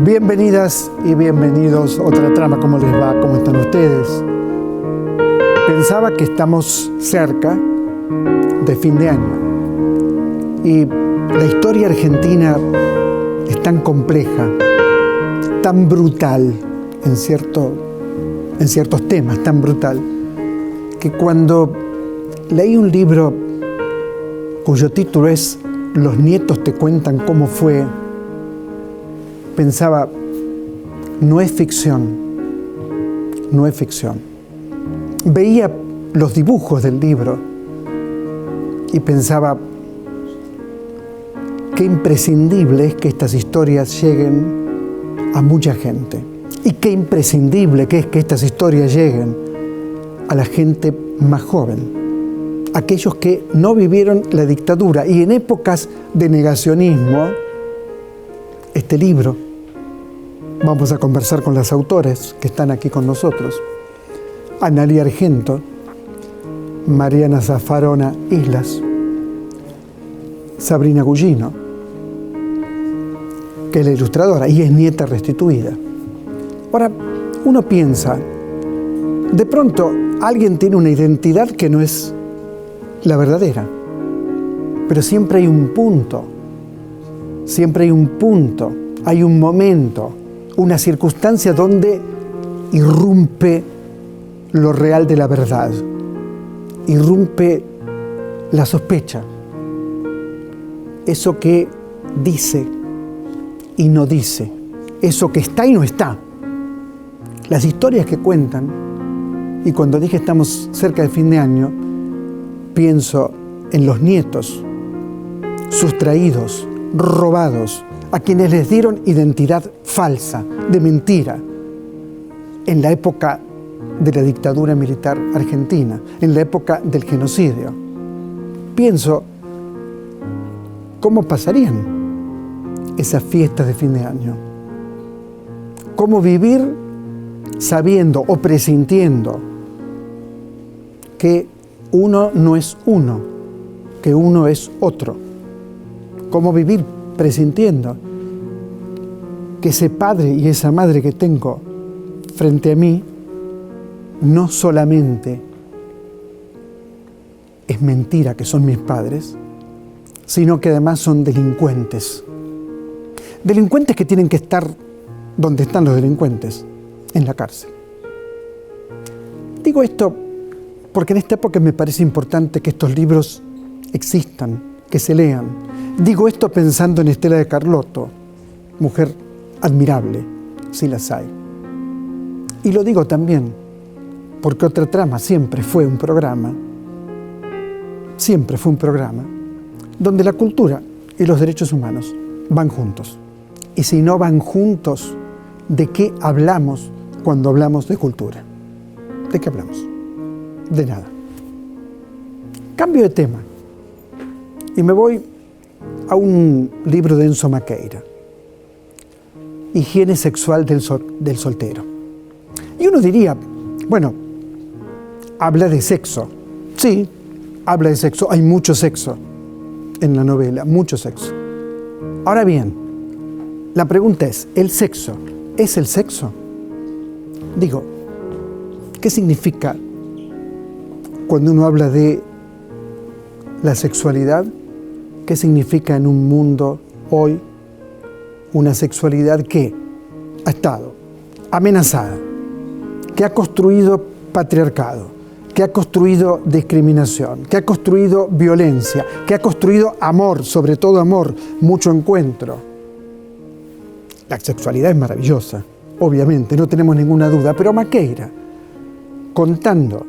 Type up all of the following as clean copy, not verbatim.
Bienvenidas y bienvenidos a Otra Trama. ¿Cómo les va? ¿Cómo están ustedes? Pensaba que estamos cerca de fin de año y la historia argentina es tan compleja, tan brutal en ciertos temas, tan brutal, que cuando leí un libro cuyo título es Los nietos te cuentan cómo fue, pensaba, no es ficción, no es ficción. Veía los dibujos del libro y pensaba, qué imprescindible es que estas historias lleguen a mucha gente. Y qué imprescindible que es que estas historias lleguen a la gente más joven, aquellos que no vivieron la dictadura. Y en épocas de negacionismo, este libro, vamos a conversar con las autores que están aquí con nosotros, Analía Argento, Mariana Zaffarona Islas, Sabrina Gugino, que es la ilustradora y es nieta restituida. Ahora, uno piensa, de pronto alguien tiene una identidad que no es la verdadera, pero siempre hay un punto, hay un momento, una circunstancia donde irrumpe lo real de la verdad, irrumpe la sospecha, eso que dice y no dice, eso que está y no está. Las historias que cuentan, y cuando dije estamos cerca de fin de año, pienso en los nietos sustraídos, robados, a quienes les dieron identidad falsa, de mentira, en la época de la dictadura militar argentina, en la época del genocidio. Pienso, ¿cómo pasarían esas fiestas de fin de año? ¿Cómo vivir sabiendo o presintiendo que uno no es uno, que uno es otro? ¿Cómo vivir presintiendo que ese padre y esa madre que tengo frente a mí no solamente es mentira que son mis padres, sino que además son delincuentes? Delincuentes que tienen que estar donde están los delincuentes, en la cárcel. Digo esto porque en esta época me parece importante que estos libros existan, que se lean. Digo esto pensando en Estela de Carlotto, mujer admirable, si las hay. Y lo digo también porque Otra Trama siempre fue un programa donde la cultura y los derechos humanos van juntos. Y si no van juntos, ¿de qué hablamos cuando hablamos de cultura? ¿De qué hablamos? De nada. Cambio de tema y me voy a un libro de Enzo Maqueira, Higiene sexual del soltero. Y uno diría, bueno, habla de sexo. Sí, habla de sexo, hay mucho sexo en la novela, mucho sexo. Ahora bien, la pregunta es, ¿el sexo es el sexo? Digo, ¿qué significa cuando uno habla de la sexualidad? ¿Qué significa en un mundo hoy una sexualidad que ha estado amenazada, que ha construido patriarcado, que ha construido discriminación, que ha construido violencia, que ha construido amor, sobre todo amor, mucho encuentro? La sexualidad es maravillosa, obviamente, no tenemos ninguna duda, pero Maqueira, contando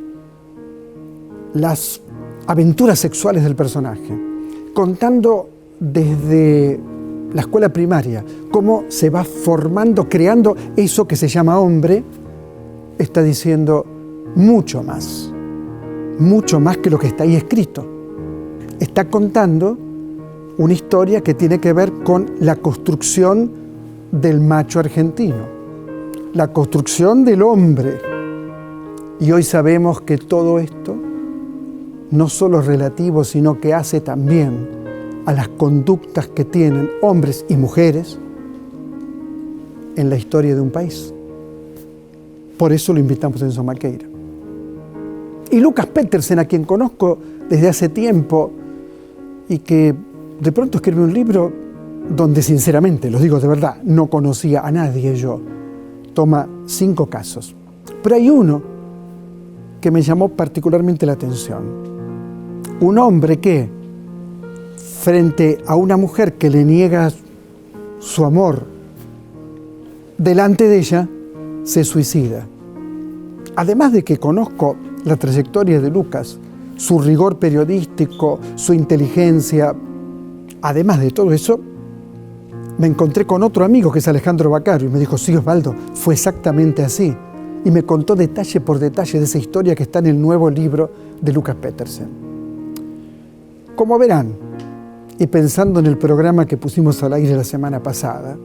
las aventuras sexuales del personaje, contando desde la escuela primaria cómo se va formando, creando eso que se llama hombre, está diciendo mucho más que lo que está ahí escrito. Está contando una historia que tiene que ver con la construcción del macho argentino, la construcción del hombre. Y hoy sabemos que todo esto no solo es relativo, sino que hace también a las conductas que tienen hombres y mujeres en la historia de un país. Por eso lo invitamos a Enzo Maqueira. Y Lucas Petersen, a quien conozco desde hace tiempo y que de pronto escribe un libro donde sinceramente, lo digo de verdad, no conocía a nadie yo. Toma 5 casos. Pero hay uno que me llamó particularmente la atención. Un hombre que, frente a una mujer que le niega su amor, delante de ella, se suicida. Además de que conozco la trayectoria de Lucas, su rigor periodístico, su inteligencia, además de todo eso, me encontré con otro amigo que es Alejandro Baccario y me dijo, sí, Osvaldo, fue exactamente así. Y me contó detalle por detalle de esa historia que está en el nuevo libro de Lucas Petersen. Como verán, y pensando en el programa que pusimos al aire la semana pasada,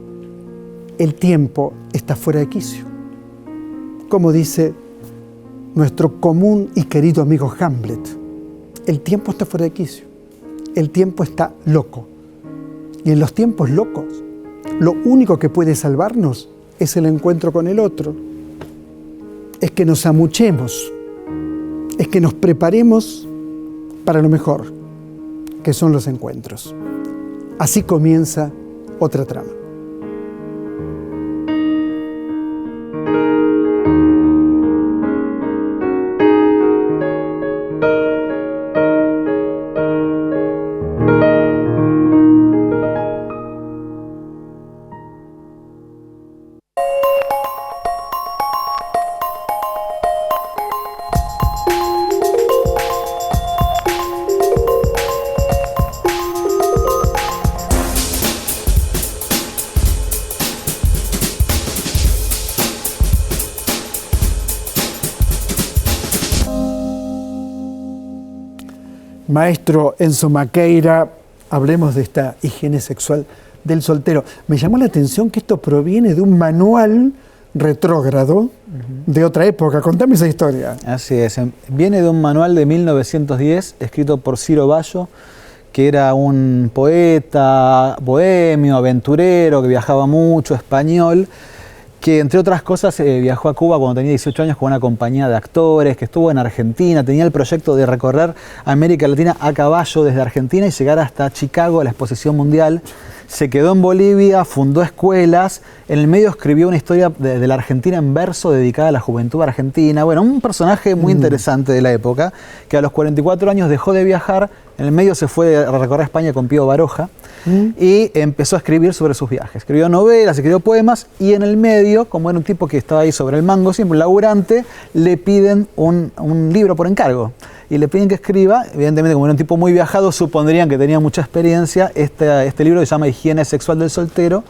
el tiempo está fuera de quicio. Como dice nuestro común y querido amigo Hamlet, el tiempo está fuera de quicio, el tiempo está loco. Y en los tiempos locos, lo único que puede salvarnos es el encuentro con el otro. Es que nos amuchemos, es que nos preparemos para lo mejor, que son los encuentros. Así comienza otra trama. Maestro Enzo Maqueira, hablemos de esta higiene sexual del soltero. Me llamó la atención que esto proviene de un manual retrógrado de otra época. Contame esa historia. Así es. Viene de un manual de 1910, escrito por Ciro Bayo, que era un poeta, bohemio, aventurero, que viajaba mucho, español, que entre otras cosas viajó a Cuba cuando tenía 18 años con una compañía de actores, que estuvo en Argentina, tenía el proyecto de recorrer América Latina a caballo desde Argentina y llegar hasta Chicago a la Exposición Mundial. Se quedó en Bolivia, fundó escuelas, en el medio escribió una historia de la Argentina en verso dedicada a la juventud argentina. Bueno, un personaje muy interesante de la época, que a los 44 años dejó de viajar, en el medio se fue a recorrer España con Pío Baroja y empezó a escribir sobre sus viajes. Escribió novelas, escribió poemas y en el medio, como era un tipo que estaba ahí sobre el mango, siempre un laburante, le piden un libro por encargo. Y le piden que escriba, evidentemente como era un tipo muy viajado, supondrían que tenía mucha experiencia, este libro se llama Higiene Sexual del Soltero,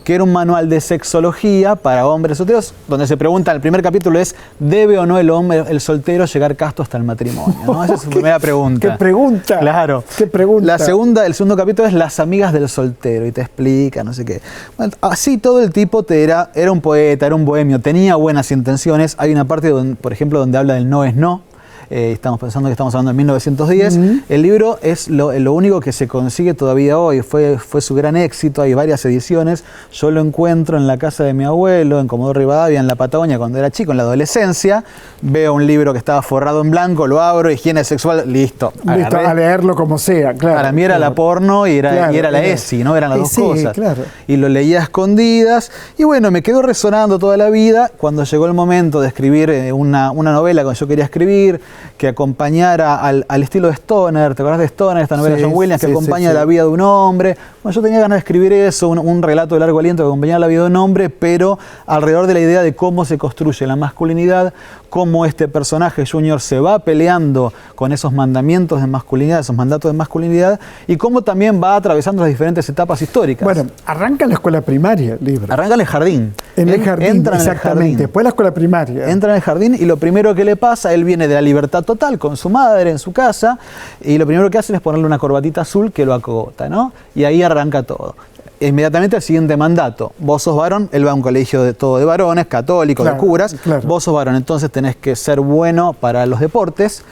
que era un manual de sexología para hombres solteros, donde se pregunta, el primer capítulo es, ¿debe o no el soltero llegar casto hasta el matrimonio? ¿No? Esa es su primera pregunta. ¿Qué pregunta? Claro. ¿Qué pregunta? El segundo capítulo es Las amigas del soltero, y te explica, no sé qué. Bueno, así todo el tipo era un poeta, era un bohemio, tenía buenas intenciones. Hay una parte, por ejemplo, donde habla del no es no. Estamos pensando que estamos hablando de 1910. El libro es lo único que se consigue todavía hoy, fue su gran éxito, hay varias ediciones. Yo lo encuentro en la casa de mi abuelo, en Comodoro Rivadavia, en la Patagonia, cuando era chico, en la adolescencia. Veo un libro que estaba forrado en blanco, lo abro, higiene sexual, listo. Listo, a leerlo como sea, claro. Para mí era la porno y era la ESI, ¿no? Eran las dos cosas. Claro. Y lo leía a escondidas. Y bueno, me quedó resonando toda la vida. Cuando llegó el momento de escribir una novela que yo quería escribir, que acompañara al estilo de Stoner, ¿te acordás de Stoner, esta novela de John Williams, que acompaña la vida de un hombre? Bueno, yo tenía ganas de escribir eso, un relato de largo aliento que acompañara la vida de un hombre, pero alrededor de la idea de cómo se construye la masculinidad, cómo este personaje Junior se va peleando con esos mandamientos de masculinidad, esos mandatos de masculinidad, y cómo también va atravesando las diferentes etapas históricas. Bueno, arranca en la escuela primaria el libro. Arranca en el jardín. En el jardín, exactamente. Después la escuela primaria. Entra en el jardín y lo primero que le pasa, él viene de la libertad total con su madre en su casa, y lo primero que hacen es ponerle una corbatita azul que lo acogota, ¿no? Y ahí arranca todo. Inmediatamente el siguiente mandato, vos sos varón, él va a un colegio de varones, católico, claro, de curas, claro. Vos sos varón, entonces tenés que ser bueno para los deportes,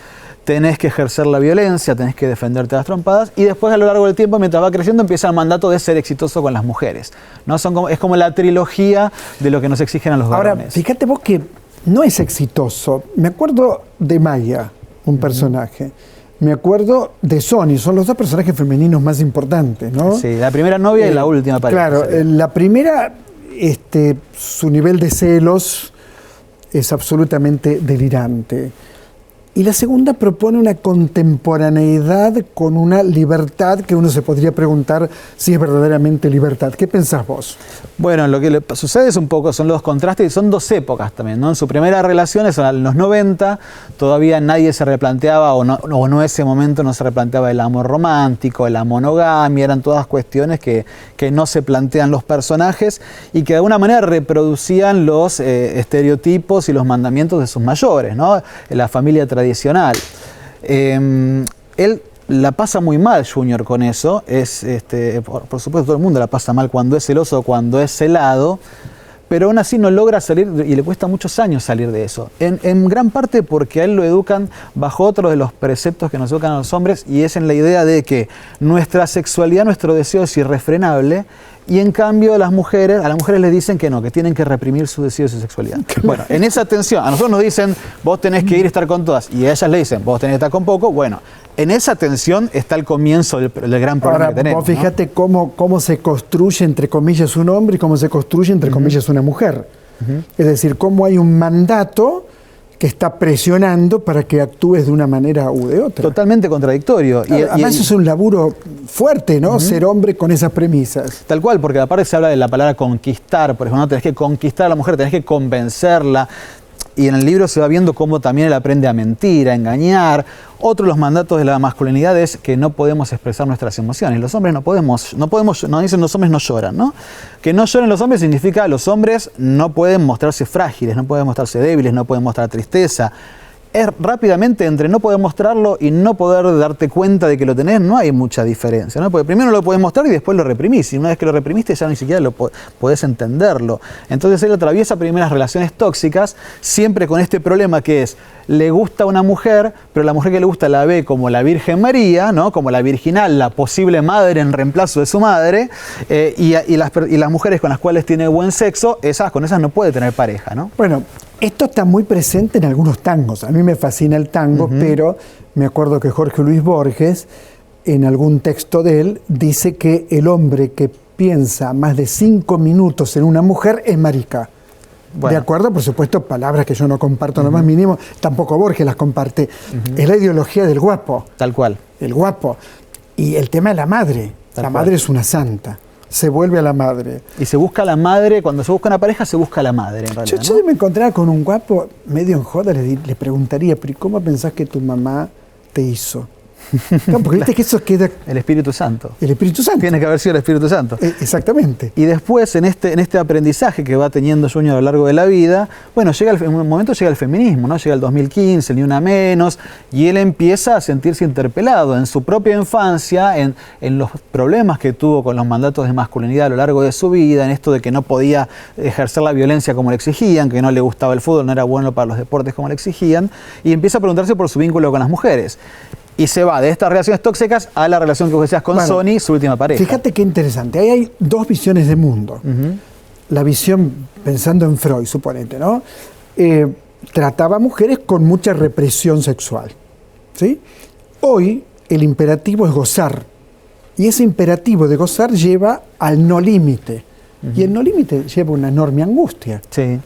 tenés que ejercer la violencia, tenés que defenderte de las trompadas, y después a lo largo del tiempo, mientras va creciendo, empieza el mandato de ser exitoso con las mujeres, ¿no? Es como la trilogía de lo que nos exigen a los varones. Ahora, fíjate vos que no es exitoso. Me acuerdo de Maya, un personaje. Me acuerdo de Sony, son los dos personajes femeninos más importantes, ¿no? Sí, la primera novia y la última pareja. Claro, la primera, su nivel de celos es absolutamente delirante. Y la segunda propone una contemporaneidad con una libertad que uno se podría preguntar si es verdaderamente libertad. ¿Qué pensás vos? Bueno, lo que le sucede es un poco, son los contrastes y son dos épocas también, ¿no? En su primera relación, en los 90, todavía nadie se replanteaba, o no ese momento no se replanteaba el amor romántico, la monogamia, eran todas cuestiones que no se plantean los personajes y que de alguna manera reproducían los estereotipos y los mandamientos de sus mayores, ¿no? La familia tradicional. Él la pasa muy mal, Junior, con eso. Por supuesto, todo el mundo la pasa mal cuando es celoso, cuando es celado, pero aún así no logra salir y le cuesta muchos años salir de eso. En gran parte porque a él lo educan bajo otro de los preceptos que nos educan a los hombres, y es en la idea de que nuestra sexualidad, nuestro deseo es irrefrenable. Y en cambio a las mujeres les dicen que no, que tienen que reprimir su deseo y su sexualidad. Bueno, en esa tensión, a nosotros nos dicen, vos tenés que ir a estar con todas, y a ellas le dicen, vos tenés que estar con poco. Bueno, en esa tensión está el comienzo del gran problema que tenemos. Vos fíjate, ¿no? cómo se construye, entre comillas, un hombre y cómo se construye, entre comillas, una mujer. Es decir, cómo hay un mandato que está presionando para que actúes de una manera u de otra. Totalmente contradictorio. Claro, además es un laburo fuerte, ¿no? Ser hombre con esas premisas. Tal cual, porque aparte se habla de la palabra conquistar, por ejemplo, no tenés que conquistar a la mujer, tenés que convencerla. Y en el libro se va viendo cómo también él aprende a mentir, a engañar. Otro de los mandatos de la masculinidad es que no podemos expresar nuestras emociones. Los hombres no podemos, nos dicen los hombres no lloran, ¿no? Que no lloren los hombres significa los hombres no pueden mostrarse frágiles, no pueden mostrarse débiles, no pueden mostrar tristeza. Es rápidamente entre no poder mostrarlo y no poder darte cuenta de que lo tenés, no hay mucha diferencia, ¿no? Porque primero lo podés mostrar y después lo reprimís, y una vez que lo reprimiste ya ni siquiera podés entenderlo. Entonces él atraviesa primeras relaciones tóxicas, siempre con este problema que es, le gusta a una mujer, pero la mujer que le gusta la ve como la Virgen María, ¿no? Como la virginal, la posible madre en reemplazo de su madre, y las mujeres con las cuales tiene buen sexo, con esas no puede tener pareja, ¿no? Bueno, esto está muy presente en algunos tangos. A mí me fascina el tango, pero me acuerdo que Jorge Luis Borges, en algún texto de él, dice que el hombre que piensa más de 5 minutos en una mujer es marica. Bueno. De acuerdo, por supuesto, palabras que yo no comparto lo más mínimo, tampoco Borges las comparte. Es la ideología del guapo. Tal cual. El guapo. Y el tema de la madre. La madre es una santa. Se vuelve a la madre. Y se busca la madre, cuando se busca una pareja, se busca la madre, en realidad. Yo me encontraba con un guapo, medio en joda, le preguntaría, pero ¿cómo pensás que tu mamá te hizo? No, porque viste que eso queda... El Espíritu Santo. El Espíritu Santo. Tiene que haber sido el Espíritu Santo. Exactamente. Y después, en este aprendizaje que va teniendo Junior a lo largo de la vida, bueno, en un momento llega el feminismo, ¿no? Llega el 2015, Ni Una Menos, y él empieza a sentirse interpelado en su propia infancia, en los problemas que tuvo con los mandatos de masculinidad a lo largo de su vida, en esto de que no podía ejercer la violencia como le exigían, que no le gustaba el fútbol, no era bueno para los deportes como le exigían, y empieza a preguntarse por su vínculo con las mujeres. Y se va de estas relaciones tóxicas a la relación que vos decías con Sony, su última pareja. Fíjate qué interesante. Ahí hay dos visiones de mundo. La visión, pensando en Freud, suponete, ¿no? Trataba a mujeres con mucha represión sexual. ¿Sí? Hoy el imperativo es gozar. Y ese imperativo de gozar lleva al no límite. Y el no límite lleva una enorme angustia. Sí.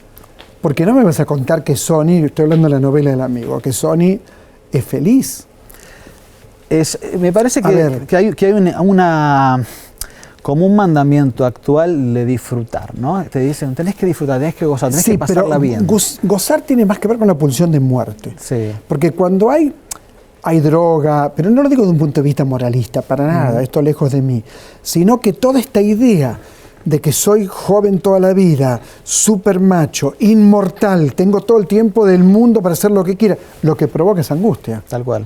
Porque no me vas a contar que Sony, estoy hablando de la novela del amigo, que Sony es feliz. Me parece que hay como un mandamiento actual de disfrutar, ¿no? Te dicen, tenés que disfrutar, tenés que gozar, tenés que pasarla bien. Gozar tiene más que ver con la pulsión de muerte. Sí. Porque cuando hay droga, pero no lo digo de un punto de vista moralista, para nada, esto lejos de mí, sino que toda esta idea de que soy joven toda la vida, súper macho, inmortal, tengo todo el tiempo del mundo para hacer lo que quiera, lo que provoca es angustia. Tal cual.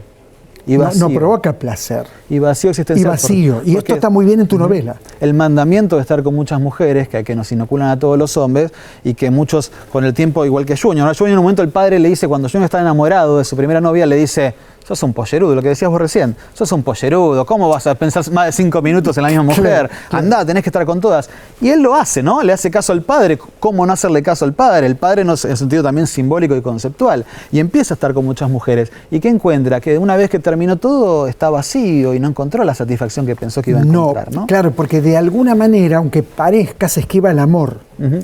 Y no provoca placer. Y vacío existencial. Y vacío. Y esto está muy bien en tu novela. El mandamiento de estar con muchas mujeres que nos inoculan a todos los hombres y que muchos con el tiempo, igual que Junior. A Junior en un momento el padre le dice, cuando Junior está enamorado de su primera novia, le dice, sos un pollerudo, lo que decías vos recién, sos un pollerudo, ¿cómo vas a pensar más de 5 minutos en la misma mujer? Claro. Andá, tenés que estar con todas. Y él lo hace, ¿no? Le hace caso al padre. ¿Cómo no hacerle caso al padre? El padre no, en el sentido también simbólico y conceptual. Y empieza a estar con muchas mujeres. ¿Y qué encuentra? Que una vez que terminó todo, está vacío y no encontró la satisfacción que pensó que iba a encontrar, ¿no? Claro, porque de alguna manera, aunque parezca, se esquiva el amor.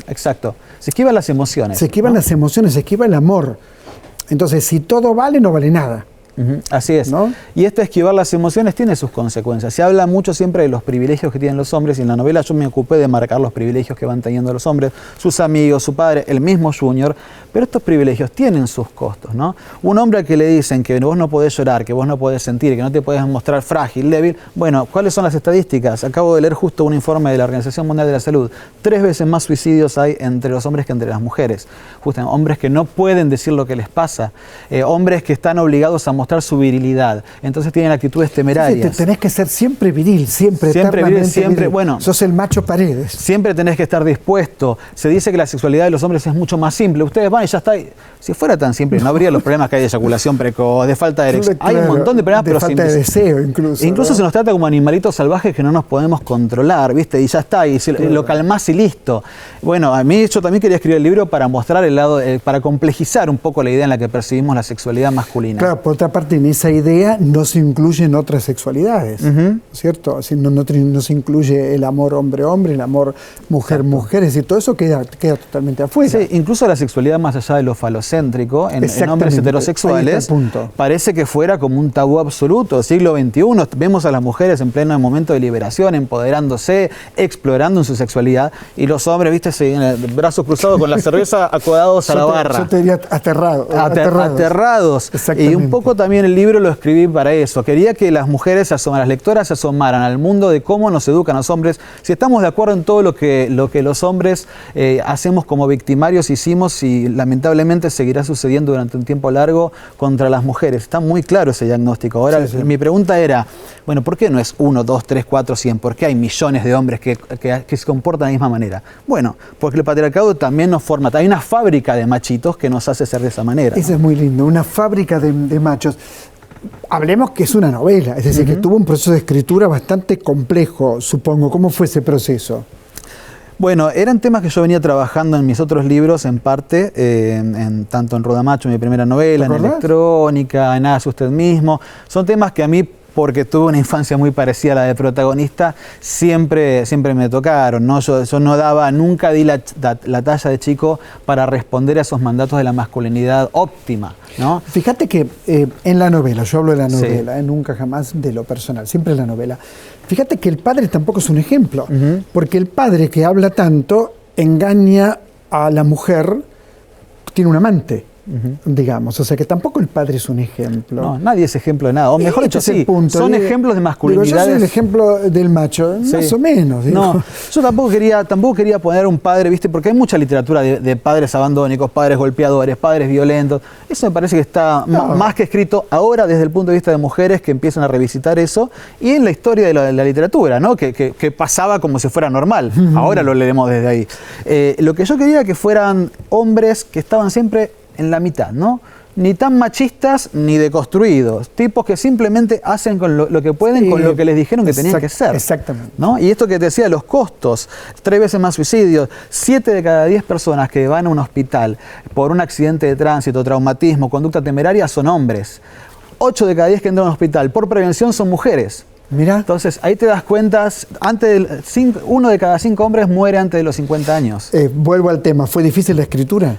Exacto. Se esquivan las emociones. Se esquivan las emociones, se esquiva el amor. Entonces, si todo vale, no vale nada. Así es. ¿No? Y esquivar las emociones tiene sus consecuencias. Se habla mucho siempre de los privilegios que tienen los hombres y en la novela yo me ocupé de marcar los privilegios que van teniendo los hombres, sus amigos, su padre, el mismo Junior, pero estos privilegios tienen sus costos, ¿no? Un hombre al que le dicen que vos no podés llorar, que vos no podés sentir, que no te podés mostrar frágil, débil, bueno, ¿cuáles son las estadísticas? Acabo de leer justo un informe de la Organización Mundial de la Salud. 3 veces más suicidios hay entre los hombres que entre las mujeres. Justamente, hombres que no pueden decir lo que les pasa, hombres que están obligados a mostrar su virilidad, entonces tienen actitudes temerarias. Sí, tenés que ser siempre viril, siempre viril, siempre, viril. Bueno, sos el macho Paredes. Siempre tenés que estar dispuesto. Se dice que la sexualidad de los hombres es mucho más simple. Ustedes van y ya está. Si fuera tan simple, no habría los problemas que hay de eyaculación precoz, de falta de erección. Hay un montón de problemas, pero falta de deseo incluso. Incluso se nos trata como animalitos salvajes que no nos podemos controlar, ¿viste? Y ya está, y lo calmás y listo. Bueno, a mí yo también quería escribir el libro para mostrar el lado, para complejizar un poco la idea en la que percibimos la sexualidad masculina. Claro, por otra parte, en esa idea no se incluyen otras sexualidades, ¿cierto? Así no se incluye el amor hombre-hombre, el amor mujer-mujer, es decir, todo eso queda totalmente afuera. Sí, incluso la sexualidad más allá de lo falocéntrico, en hombres heterosexuales, parece que fuera como un tabú absoluto. Siglo XXI, vemos a las mujeres en pleno momento de liberación, empoderándose, explorando en su sexualidad, y los hombres, viste, brazos cruzados con la cerveza, acodados a la barra. Yo te diría aterrados. Y un poco también el libro lo escribí para eso. Quería que las mujeres, las lectoras, se asomaran al mundo de cómo nos educan los hombres. Si estamos de acuerdo en todo lo que los hombres hacemos como victimarios, hicimos y lamentablemente seguirá sucediendo durante un tiempo largo contra las mujeres. Está muy claro ese diagnóstico. Ahora, mi pregunta era, bueno, ¿por qué no es 1, 2, 3, 4, 100? ¿Por qué hay millones de hombres que se comportan de la misma manera? Bueno, porque el patriarcado también nos forma. Hay una fábrica de machitos que nos hace ser de esa manera. Eso es muy lindo, una fábrica de machos. Hablemos que es una novela, es decir, que tuvo un proceso de escritura bastante complejo, supongo. ¿Cómo fue ese proceso? Bueno, eran temas que yo venía trabajando en mis otros libros, en parte, tanto en Rodamacho, mi primera novela, en Electrónica, en Hágase Usted Mismo. Son temas que a mí, porque tuve una infancia muy parecida a la de protagonista, siempre me tocaron, ¿no? Yo no nunca di la talla de chico para responder a esos mandatos de la masculinidad óptima, ¿no? Fíjate que en la novela, yo hablo de la novela, nunca jamás de lo personal, siempre la novela. Fíjate que el padre tampoco es un ejemplo, porque el padre que habla tanto engaña a la mujer, tiene un amante. Digamos, o sea que tampoco el padre es un ejemplo. No, nadie es ejemplo de nada, o mejor dicho, sí, son ejemplos de masculinidades. Yo soy el ejemplo del macho, más o menos. Digo. No, yo tampoco quería poner un padre, ¿viste? Porque hay mucha literatura de padres abandónicos, padres golpeadores, padres violentos. Eso me parece que está más que escrito ahora desde el punto de vista de mujeres que empiezan a revisitar eso, y en la historia de la literatura, ¿no? Que pasaba como si fuera normal. Ahora lo leemos desde ahí. Lo que yo quería que fueran hombres que estaban siempre en la mitad, ¿no? Ni tan machistas ni deconstruidos. Tipos que simplemente hacen con lo que pueden con lo que les dijeron que tenían que ser. Exactamente. ¿No? Y esto que te decía, los costos, 3 veces más suicidios, 7 de cada 10 personas que van a un hospital por un accidente de tránsito, traumatismo, conducta temeraria son hombres. 8 de cada 10 que entran a un hospital por prevención son mujeres. Mirá. Entonces, ahí te das cuenta, 1 de cada 5 hombres muere antes de los 50 años. Vuelvo al tema, ¿fue difícil la escritura?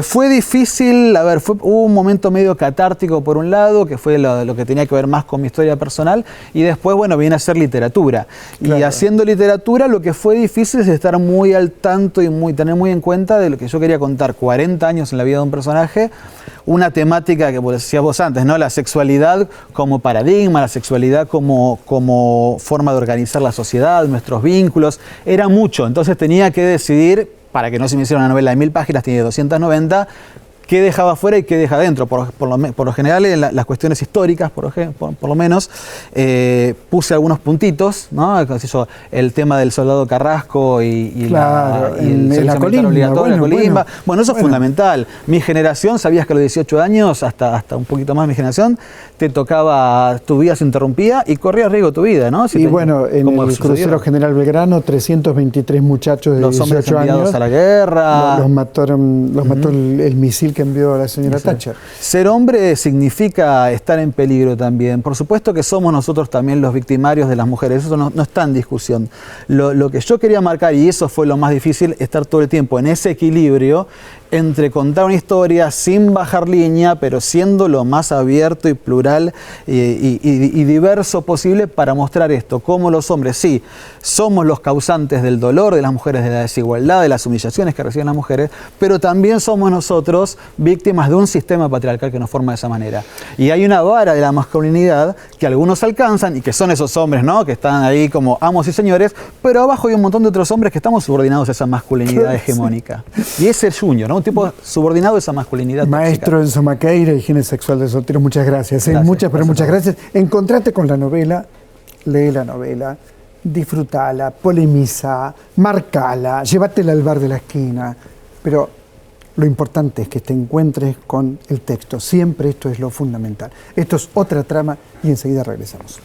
Fue difícil, hubo un momento medio catártico por un lado, que fue lo que tenía que ver más con mi historia personal, y después, bueno, viene a hacer literatura. Claro. Y haciendo literatura, lo que fue difícil es estar muy al tanto y tener muy en cuenta de lo que yo quería contar, 40 años en la vida de un personaje, una temática que decías vos antes, ¿no? La sexualidad como paradigma, la sexualidad como forma de organizar la sociedad, nuestros vínculos, era mucho, entonces tenía que decidir, para que no se me hiciera una novela de 1000 páginas, tiene 290, qué dejaba afuera y qué deja adentro. Por lo general, en las cuestiones históricas, por lo menos, puse algunos puntitos, ¿no? El tema del soldado Carrasco y claro, el servicio militar obligatorio, la colimba. Bueno, eso es fundamental. Mi generación, sabías que a los 18 años, hasta un poquito más de mi generación, te tocaba, tu vida se interrumpía y corría riesgo tu vida, ¿no? Y bueno, en el crucero General Belgrano, 323 muchachos de 18 años a la guerra. Los mató el misil que envió la señora Thatcher. Ser hombre significa estar en peligro también. Por supuesto que somos nosotros también los victimarios de las mujeres, eso no está en discusión. Lo que yo quería marcar, y eso fue lo más difícil, estar todo el tiempo en ese equilibrio entre contar una historia sin bajar línea, pero siendo lo más abierto y plural y diverso posible para mostrar esto, cómo los hombres sí somos los causantes del dolor de las mujeres, de la desigualdad, de las humillaciones que reciben las mujeres, pero también somos nosotros víctimas de un sistema patriarcal que nos forma de esa manera. Y hay una vara de la masculinidad que algunos alcanzan y que son esos hombres, ¿no?, que están ahí como amos y señores, pero abajo hay un montón de otros hombres que estamos subordinados a esa masculinidad hegemónica. Y ese es Junior, ¿no? Un tipo subordinado a esa masculinidad. Maestro Enzo Maqueira, higiene sexual de solteros, muchas gracias. Muchas gracias. Encontrate con la novela, lee la novela, disfrutala, polemiza, marcala, llévatela al bar de la esquina. Pero lo importante es que te encuentres con el texto. Siempre esto es lo fundamental. Esto es otra trama y enseguida regresamos.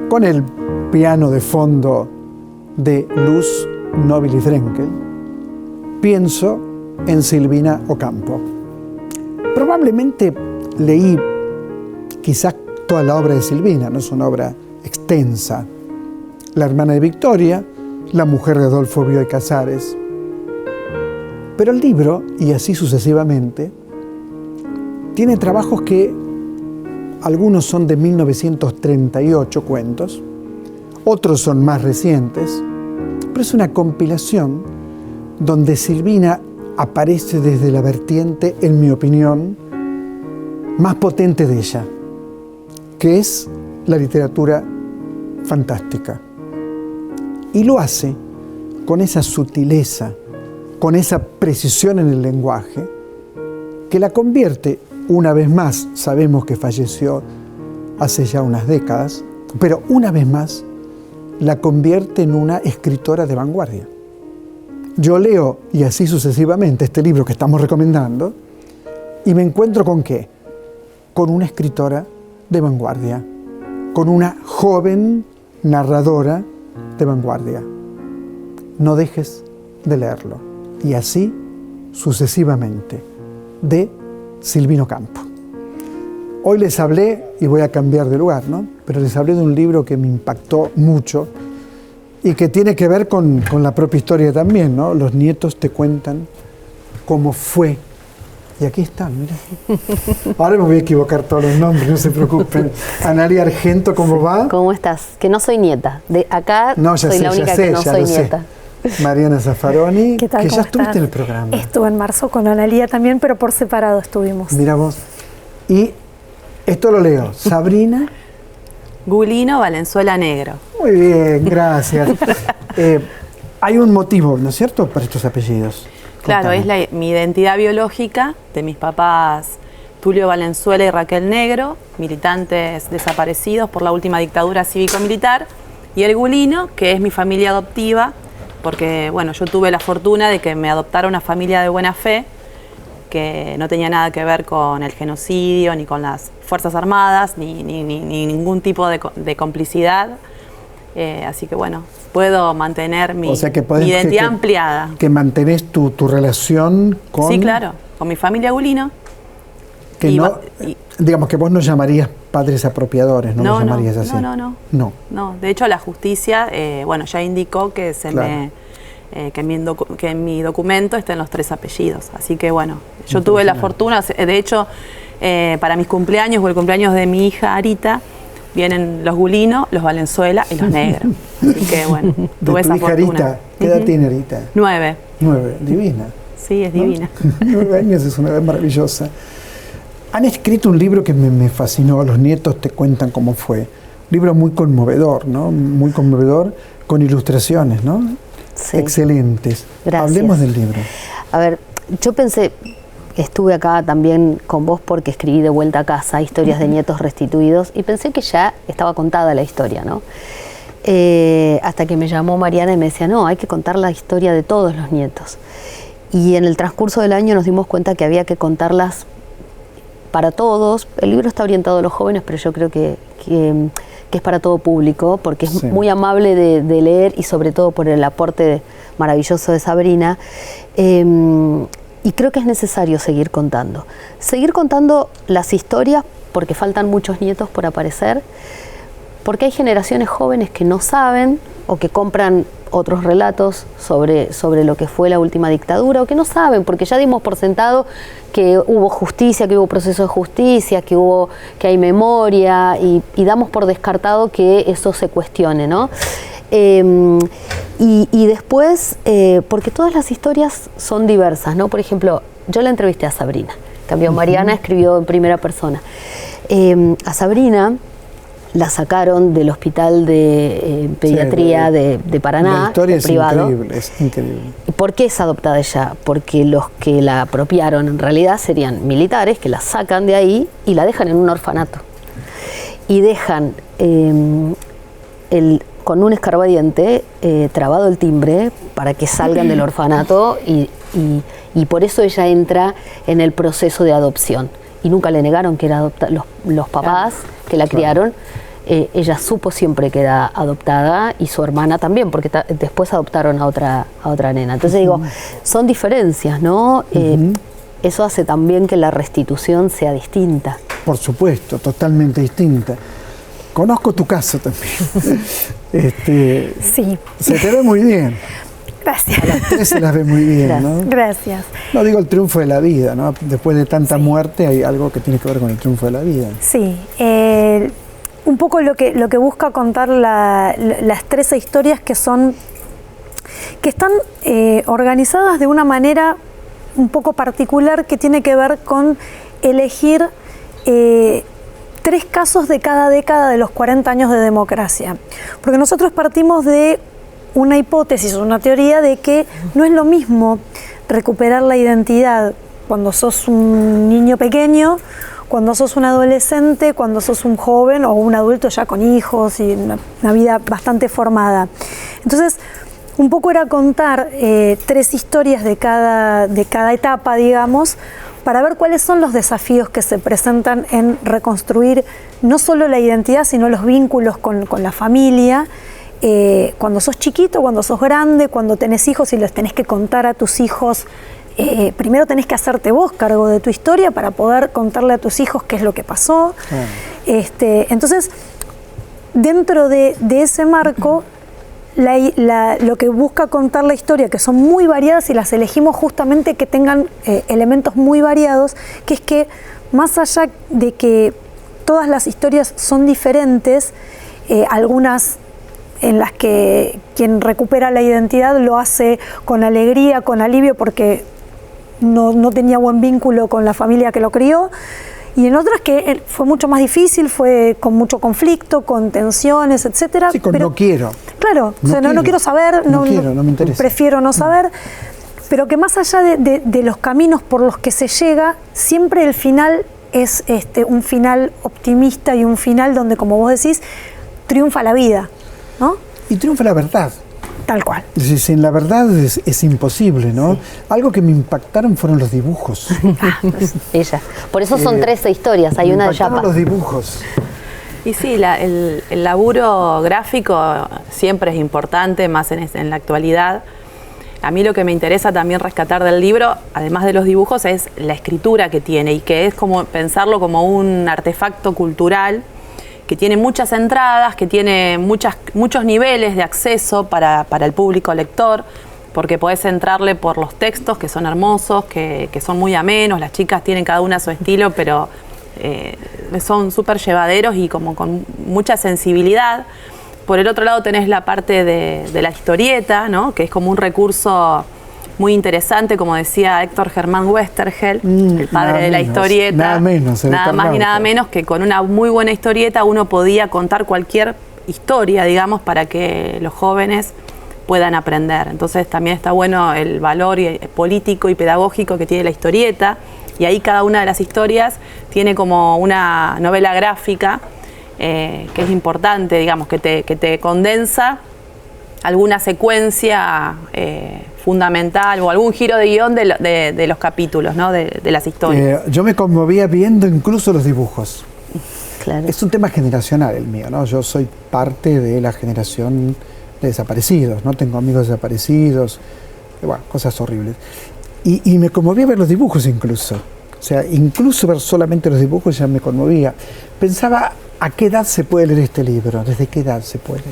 Con el piano de fondo de Luz Nobili Frenkel, pienso en Silvina Ocampo. Probablemente leí quizás toda la obra de Silvina, no es una obra extensa. La hermana de Victoria, la mujer de Adolfo Bioy Casares. Pero el libro, y así sucesivamente, tiene trabajos que algunos son de 1938 cuentos, otros son más recientes, pero es una compilación donde Silvina aparece desde la vertiente, en mi opinión, más potente de ella, que es la literatura fantástica. Y lo hace con esa sutileza, con esa precisión en el lenguaje, que la convierte, una vez más, sabemos que falleció hace ya unas décadas, pero una vez más la convierte en una escritora de vanguardia. Yo leo, y así sucesivamente, este libro que estamos recomendando, y me encuentro ¿con qué? Con una escritora de vanguardia, con una joven narradora de vanguardia. No dejes de leerlo. Y así sucesivamente, de Silvina Ocampo. Hoy les hablé, y voy a cambiar de lugar, ¿no?, pero les hablé de un libro que me impactó mucho y que tiene que ver con la propia historia también, ¿no? Los nietos te cuentan cómo fue. Y aquí están, mira. Ahora me voy a equivocar todos los nombres, no se preocupen. Analia Argento, ¿cómo va? ¿Cómo estás? Que no soy nieta. De acá soy la única que no soy nieta. Mariana Zaffaroni, ¿qué tal? Que ya ¿Cómo estuviste están? en el programa. Estuve en marzo con Analia también, pero por separado estuvimos. Mira vos. Y esto lo leo. Sabrina Gulino Valenzuela Negro. Muy bien, gracias. Hay un motivo, ¿no es cierto?, para estos apellidos. Claro, Contame. es mi identidad biológica de mis papás Tulio Valenzuela y Raquel Negro, militantes desaparecidos por la última dictadura cívico-militar, y el Gulino, que es mi familia adoptiva, porque bueno, yo tuve la fortuna de que me adoptara una familia de buena fe, que no tenía nada que ver con el genocidio, ni con las Fuerzas Armadas, ni ningún tipo de complicidad. Así que bueno, puedo mantener mi identidad ampliada. Que mantenés tu relación con... Sí, claro, con mi familia Gulino. Que digamos que vos no llamarías padres apropiadores, no lo llamarías así. No, de hecho la justicia, bueno, ya indicó que que en mi documento estén los 3 apellidos. Así que bueno, yo tuve la fortuna, de hecho, para mis cumpleaños o el cumpleaños de mi hija Arita, vienen los Gulino, los Valenzuela y los Negros. Así que bueno, tuve esa fortuna. Arita, ¿qué edad tiene Arita? 9. 9, divina. Sí, es divina. 9 años es una edad maravillosa. Han escrito un libro que me fascinó, Los nietos te cuentan cómo fue. Libro muy conmovedor, ¿no? Muy conmovedor, con ilustraciones, ¿no? Sí. Excelentes. Gracias. Hablemos del libro. A ver, yo pensé, estuve acá también con vos porque escribí De vuelta a casa, historias de nietos restituidos, y pensé que ya estaba contada la historia, ¿no? Hasta que me llamó Mariana y me decía, no, hay que contar la historia de todos los nietos. Y en el transcurso del año nos dimos cuenta que había que contarlas para todos. El libro está orientado a los jóvenes, pero yo creo que es para todo público, porque es muy amable de leer y sobre todo por el aporte maravilloso de Sabrina. Y creo que es necesario seguir contando las historias, porque faltan muchos nietos por aparecer, porque hay generaciones jóvenes que no saben o que compran otros relatos sobre lo que fue la última dictadura, o que no saben, porque ya dimos por sentado que hubo justicia, que hubo proceso de justicia, que hay memoria, y damos por descartado que eso se cuestione, ¿no? Y después, porque todas las historias son diversas, ¿no? Por ejemplo, yo la entrevisté a Sabrina, en cambio Mariana escribió en primera persona. A Sabrina la sacaron del hospital de pediatría de Paraná, la historia es privado. Increíble, es increíble. ¿Y por qué es adoptada ella? Porque los que la apropiaron en realidad serían militares que la sacan de ahí y la dejan en un orfanato. Y dejan con un escarbadiente trabado el timbre para que salgan del orfanato, y por eso ella entra en el proceso de adopción. Y nunca le negaron que era adoptada. Los papás que la criaron, ella supo siempre que era adoptada, y su hermana también, porque después adoptaron a otra nena. Entonces digo, son diferencias, ¿no? Eso hace también que la restitución sea distinta. Por supuesto, totalmente distinta. Conozco tu caso también. Sí. Se te ve muy bien. Gracias. A las tres se las ve muy bien, ¿no? Gracias. No digo el triunfo de la vida, ¿no? Después de tanta muerte hay algo que tiene que ver con el triunfo de la vida. Sí. Un poco lo que busca contar las 13 historias que están organizadas de una manera un poco particular, que tiene que ver con elegir 3 casos de cada década de los 40 años de democracia. Porque nosotros partimos de una hipótesis, una teoría de que no es lo mismo recuperar la identidad cuando sos un niño pequeño, cuando sos un adolescente, cuando sos un joven o un adulto ya con hijos y una vida bastante formada. Entonces, un poco era contar 3 historias de cada etapa, digamos, para ver cuáles son los desafíos que se presentan en reconstruir no solo la identidad, sino los vínculos con la familia, cuando sos chiquito, cuando sos grande, cuando tenés hijos y les tenés que contar a tus hijos. Primero tenés que hacerte vos cargo de tu historia para poder contarle a tus hijos qué es lo que pasó. Entonces, dentro de ese marco, lo que busca contar la historia, que son muy variadas, y las elegimos justamente que tengan elementos muy variados, que es que más allá de que todas las historias son diferentes, algunas en las que quien recupera la identidad lo hace con alegría, con alivio, porque no tenía buen vínculo con la familia que lo crió, y en otras que fue mucho más difícil, fue con mucho conflicto, con tensiones, etcétera. Sí, no quiero. Claro, no quiero saber, no me interesa. Prefiero no saber, pero que más allá de los caminos por los que se llega, siempre el final es un final optimista y un final donde, como vos decís, triunfa la vida, ¿no? Y triunfa la verdad. Tal cual. Sin la verdad es imposible, ¿no? Sí. Algo que me impactaron fueron los dibujos. Pues ella. Por eso son 13 historias, hay una de Yapa. Los dibujos. Y sí, el laburo gráfico siempre es importante, más en la actualidad. A mí lo que me interesa también rescatar del libro, además de los dibujos, es la escritura que tiene, y que es como pensarlo como un artefacto cultural que tiene muchas entradas, que tiene muchos niveles de acceso para el público lector, porque podés entrarle por los textos, que son hermosos, que son muy amenos, las chicas tienen cada una su estilo, pero son súper llevaderos y como con mucha sensibilidad. Por el otro lado tenés la parte de la historieta, ¿no? Que es como un recurso muy interesante, como decía Héctor Germán Westergel, el padre de la historieta. Nada menos, nada más y nada menos que con una muy buena historieta uno podía contar cualquier historia, digamos, para que los jóvenes puedan aprender. Entonces también está bueno el valor político y pedagógico que tiene la historieta, y ahí cada una de las historias tiene como una novela gráfica que es importante, digamos, que te condensa alguna secuencia fundamental o algún giro de guión de los capítulos, ¿no? de las historias. Yo me conmovía viendo incluso los dibujos. Claro. Es un tema generacional el mío, ¿no? Yo soy parte de la generación de desaparecidos, ¿no? Tengo amigos desaparecidos, bueno, cosas horribles. Y me conmovía ver los dibujos incluso. O sea, incluso ver solamente los dibujos ya me conmovía. Pensaba, ¿a qué edad se puede leer este libro? ¿Desde qué edad se puede?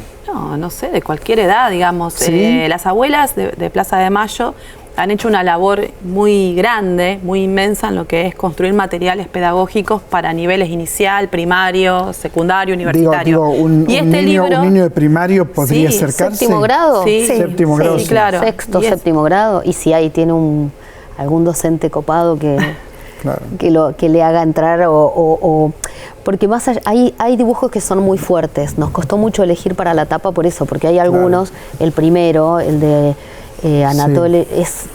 No sé, de cualquier edad, digamos. ¿Sí? Las abuelas de Plaza de Mayo han hecho una labor muy grande, muy inmensa en lo que es construir materiales pedagógicos para niveles inicial, primario, secundario, universitario. Un niño de primario podría acercarse. ¿Séptimo grado? Sí, séptimo grado. Sí, claro. Sexto, séptimo grado. Y si ahí tiene algún docente copado que... Claro. que le haga entrar porque más allá, hay dibujos que son muy fuertes. Nos costó mucho elegir para la tapa por eso, porque hay algunos, el primero, el de Anatole,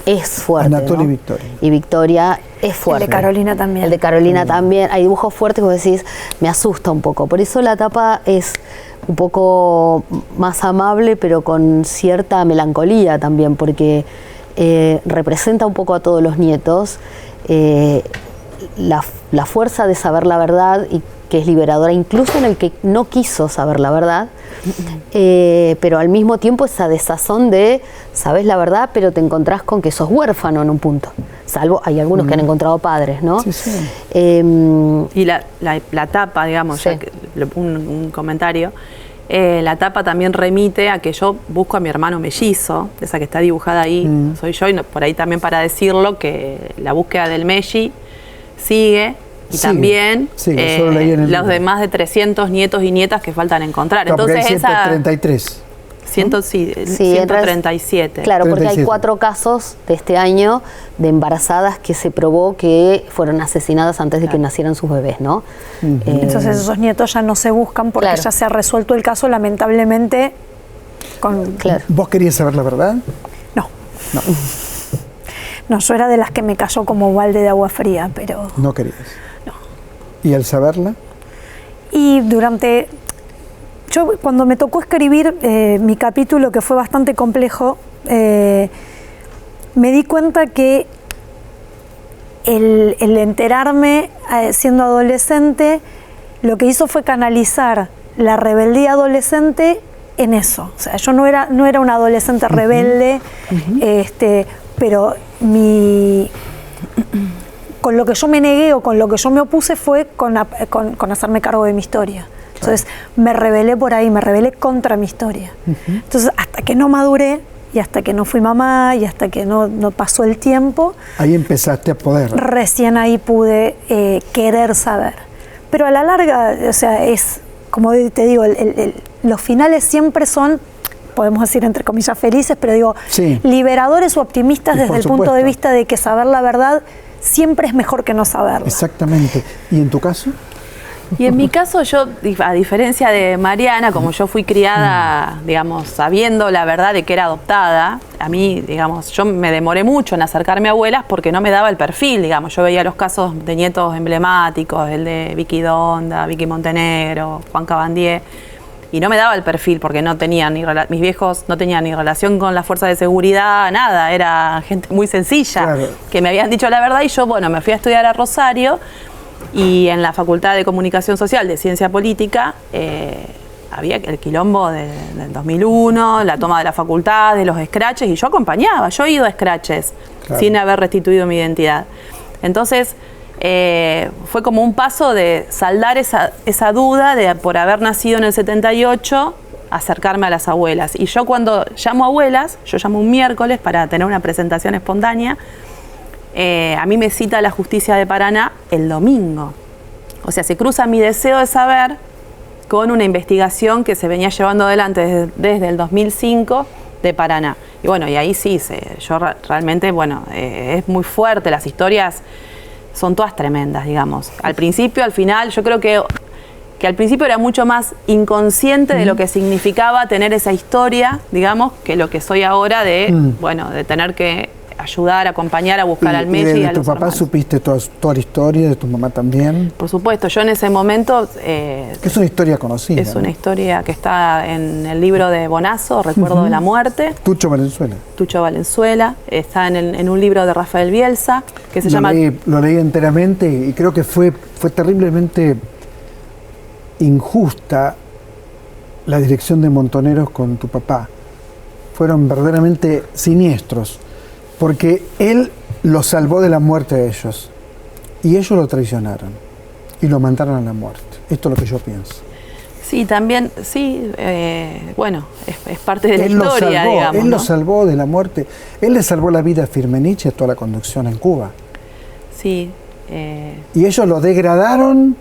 es fuerte. Anatole, ¿no? y Victoria. Y Victoria es fuerte. El de Carolina también. El de Carolina también. Hay dibujos fuertes que vos decís, me asusta un poco. Por eso la tapa es un poco más amable, pero con cierta melancolía también, porque representa un poco a todos los nietos. La fuerza de saber la verdad, y que es liberadora incluso en el que no quiso saber la verdad, pero al mismo tiempo esa desazón de sabes la verdad pero te encontrás con que sos huérfano en un punto, salvo hay algunos que han encontrado padres, ¿no? Sí, sí. Y la tapa, digamos, sí. un comentario, la tapa también remite a que yo busco a mi hermano mellizo, esa que está dibujada ahí, soy yo, y por ahí también para decirlo que la búsqueda del Melli sigue, y también solo leí en el los libro. de más de 300 nietos y nietas que faltan encontrar. Claro, entonces hay 133. 137. Claro, porque 37. hay 4 casos de este año de embarazadas que se probó que fueron asesinadas antes de que nacieran sus bebés, ¿no? Entonces esos nietos ya no se buscan porque Claro. ya se ha resuelto el caso, lamentablemente. Claro. ¿Vos querías saber la verdad? No. No, yo era de las que me cayó como balde de agua fría, pero... No querías. No. ¿Y al saberla? Y yo cuando me tocó escribir mi capítulo, que fue bastante complejo, me di cuenta que el enterarme siendo adolescente, lo que hizo fue canalizar la rebeldía adolescente en eso. O sea, yo no era una adolescente rebelde, pero con lo que yo me negué o con lo que yo me opuse fue con hacerme cargo de mi historia. Entonces me rebelé por ahí, me rebelé contra mi historia. Entonces hasta que no maduré y hasta que no fui mamá y hasta que no pasó el tiempo, ahí empezaste a poder. Recién ahí pude querer saber. Pero a la larga, o sea, es, como te digo, los finales siempre son, podemos decir entre comillas felices, pero digo, liberadores o optimistas desde el punto de vista de que saber la verdad siempre es mejor que no saberla. Exactamente. ¿Y en tu caso? Y en mi caso, yo, a diferencia de Mariana, como yo fui criada, digamos, sabiendo la verdad de que era adoptada, a mí, digamos, yo me demoré mucho en acercarme a abuelas porque no me daba el perfil, digamos. Yo veía los casos de nietos emblemáticos, el de Vicky Donda, Vicky Montenegro, Juan Cabandier, y no me daba el perfil porque no tenían mis viejos no tenían ni relación con las fuerzas de seguridad, nada, era gente muy sencilla, que me habían dicho la verdad, y yo, bueno, me fui a estudiar a Rosario. Y en la Facultad de Comunicación Social de Ciencia Política había el quilombo del 2001, la toma de la facultad, de los scratches, y yo acompañaba, yo he ido a scratches sin haber restituido mi identidad. Entonces fue como un paso de saldar esa duda de por haber nacido en el 78, acercarme a las abuelas. Y yo cuando llamo a abuelas, yo llamo un miércoles para tener una presentación espontánea, a mí me cita la justicia de Paraná el domingo. O sea, se cruza mi deseo de saber con una investigación que se venía llevando adelante desde el 2005 de Paraná. Y bueno, y ahí sí, yo realmente, bueno, es muy fuerte, las historias son todas tremendas, digamos. Al principio, al final, yo creo que al principio era mucho más inconsciente de lo que significaba tener esa historia, digamos, que lo que soy ahora de, bueno, de tener que ayudar, acompañar a buscar al Meche y a ¿De tu los papá hermanos. supiste toda la historia, de tu mamá también? Por supuesto, yo en ese momento... Que es una historia conocida. Es una ¿no? historia que está en el libro de Bonazo, Recuerdo de la Muerte. Tucho Valenzuela. Tucho Valenzuela, está en un libro de Rafael Bielsa, que se llama... Lo leí enteramente y creo que fue terriblemente injusta la dirección de Montoneros con tu papá. Fueron verdaderamente siniestros, porque él los salvó de la muerte de ellos y ellos lo traicionaron y lo mandaron a la muerte. Esto es lo que yo pienso. Sí, también, sí, bueno, es parte de la Él lo historia, salvó, digamos, él ¿no? lo salvó de la muerte. Él le salvó la vida a Firmenich y a toda la conducción en Cuba. Sí. Y ellos lo degradaron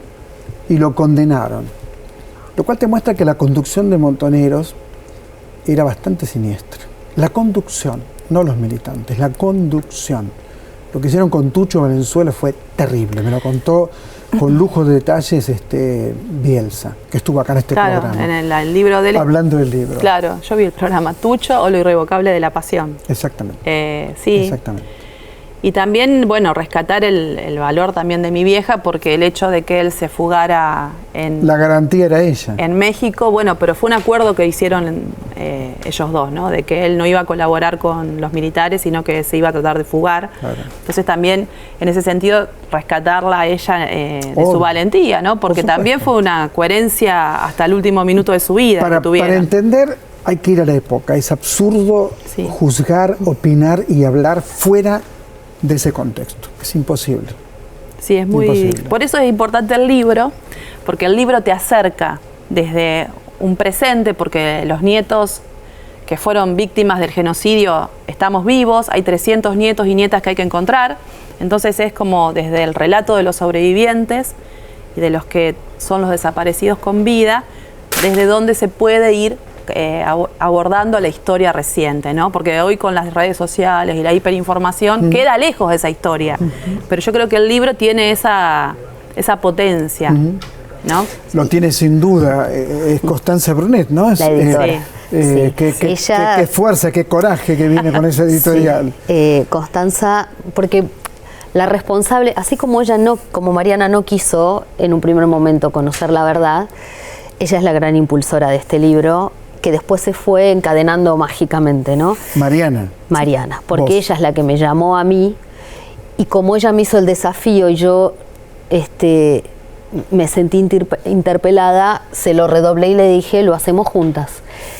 y lo condenaron. Lo cual te muestra que la conducción de Montoneros era bastante siniestra. La conducción, no los militantes, la conducción. Lo que hicieron con Tucho Valenzuela fue terrible. Me lo contó con lujo de detalles Bielsa, que estuvo acá en este Claro, programa. en el libro de él. Hablando del libro. Claro, yo vi el programa Tucho o Lo Irrevocable de la Pasión. Exactamente. Sí. Exactamente. Y también, bueno, rescatar el valor también de mi vieja, porque el hecho de que él se fugara La garantía era ella. en México, bueno, pero fue un acuerdo que hicieron ellos dos, ¿no? De que él no iba a colaborar con los militares, sino que se iba a tratar de fugar. Claro. Entonces también, en ese sentido, rescatarla a ella de Obvio. su valentía, ¿no? Porque Por supuesto. también fue una coherencia hasta el último minuto de su vida que tuvieron. Para entender hay que ir a la época. Es absurdo Sí. juzgar, opinar y hablar fuera de ese contexto. Es imposible. Sí, es muy... Imposible. Por eso es importante el libro, porque el libro te acerca desde un presente, porque los nietos que fueron víctimas del genocidio estamos vivos, hay 300 nietos y nietas que hay que encontrar, entonces es como desde el relato de los sobrevivientes y de los que son los desaparecidos con vida, desde donde se puede ir abordando la historia reciente, ¿no? Porque hoy con las redes sociales y la hiperinformación queda lejos de esa historia, pero yo creo que el libro tiene esa potencia, ¿no? Lo tiene sin duda, es Constanza Brunet, ¿no? La editora. Sí. Qué fuerza, qué coraje que viene con esa editorial. Sí, Constanza, porque la responsable, así como ella no, como Mariana no quiso en un primer momento conocer la verdad, ella es la gran impulsora de este libro, que después se fue encadenando mágicamente, ¿no? Mariana, porque vos. ella es la que me llamó a mí, y como ella me hizo el desafío y yo me sentí interpelada, se lo redoblé y le dije, lo hacemos juntas.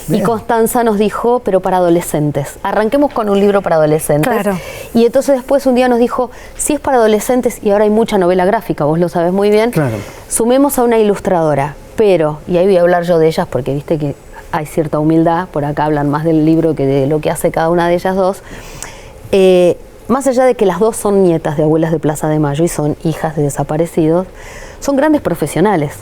Bien. Y Constanza nos dijo, pero para adolescentes. Arranquemos con un libro para adolescentes. Claro. Y entonces después un día nos dijo, si es para adolescentes, y ahora hay mucha novela gráfica, vos lo sabés muy bien, Claro. sumemos a una ilustradora. Pero, y ahí voy a hablar yo de ellas, porque viste que hay cierta humildad, por acá hablan más del libro que de lo que hace cada una de ellas dos. Más allá de que las dos son nietas de abuelas de Plaza de Mayo y son hijas de desaparecidos, son grandes profesionales,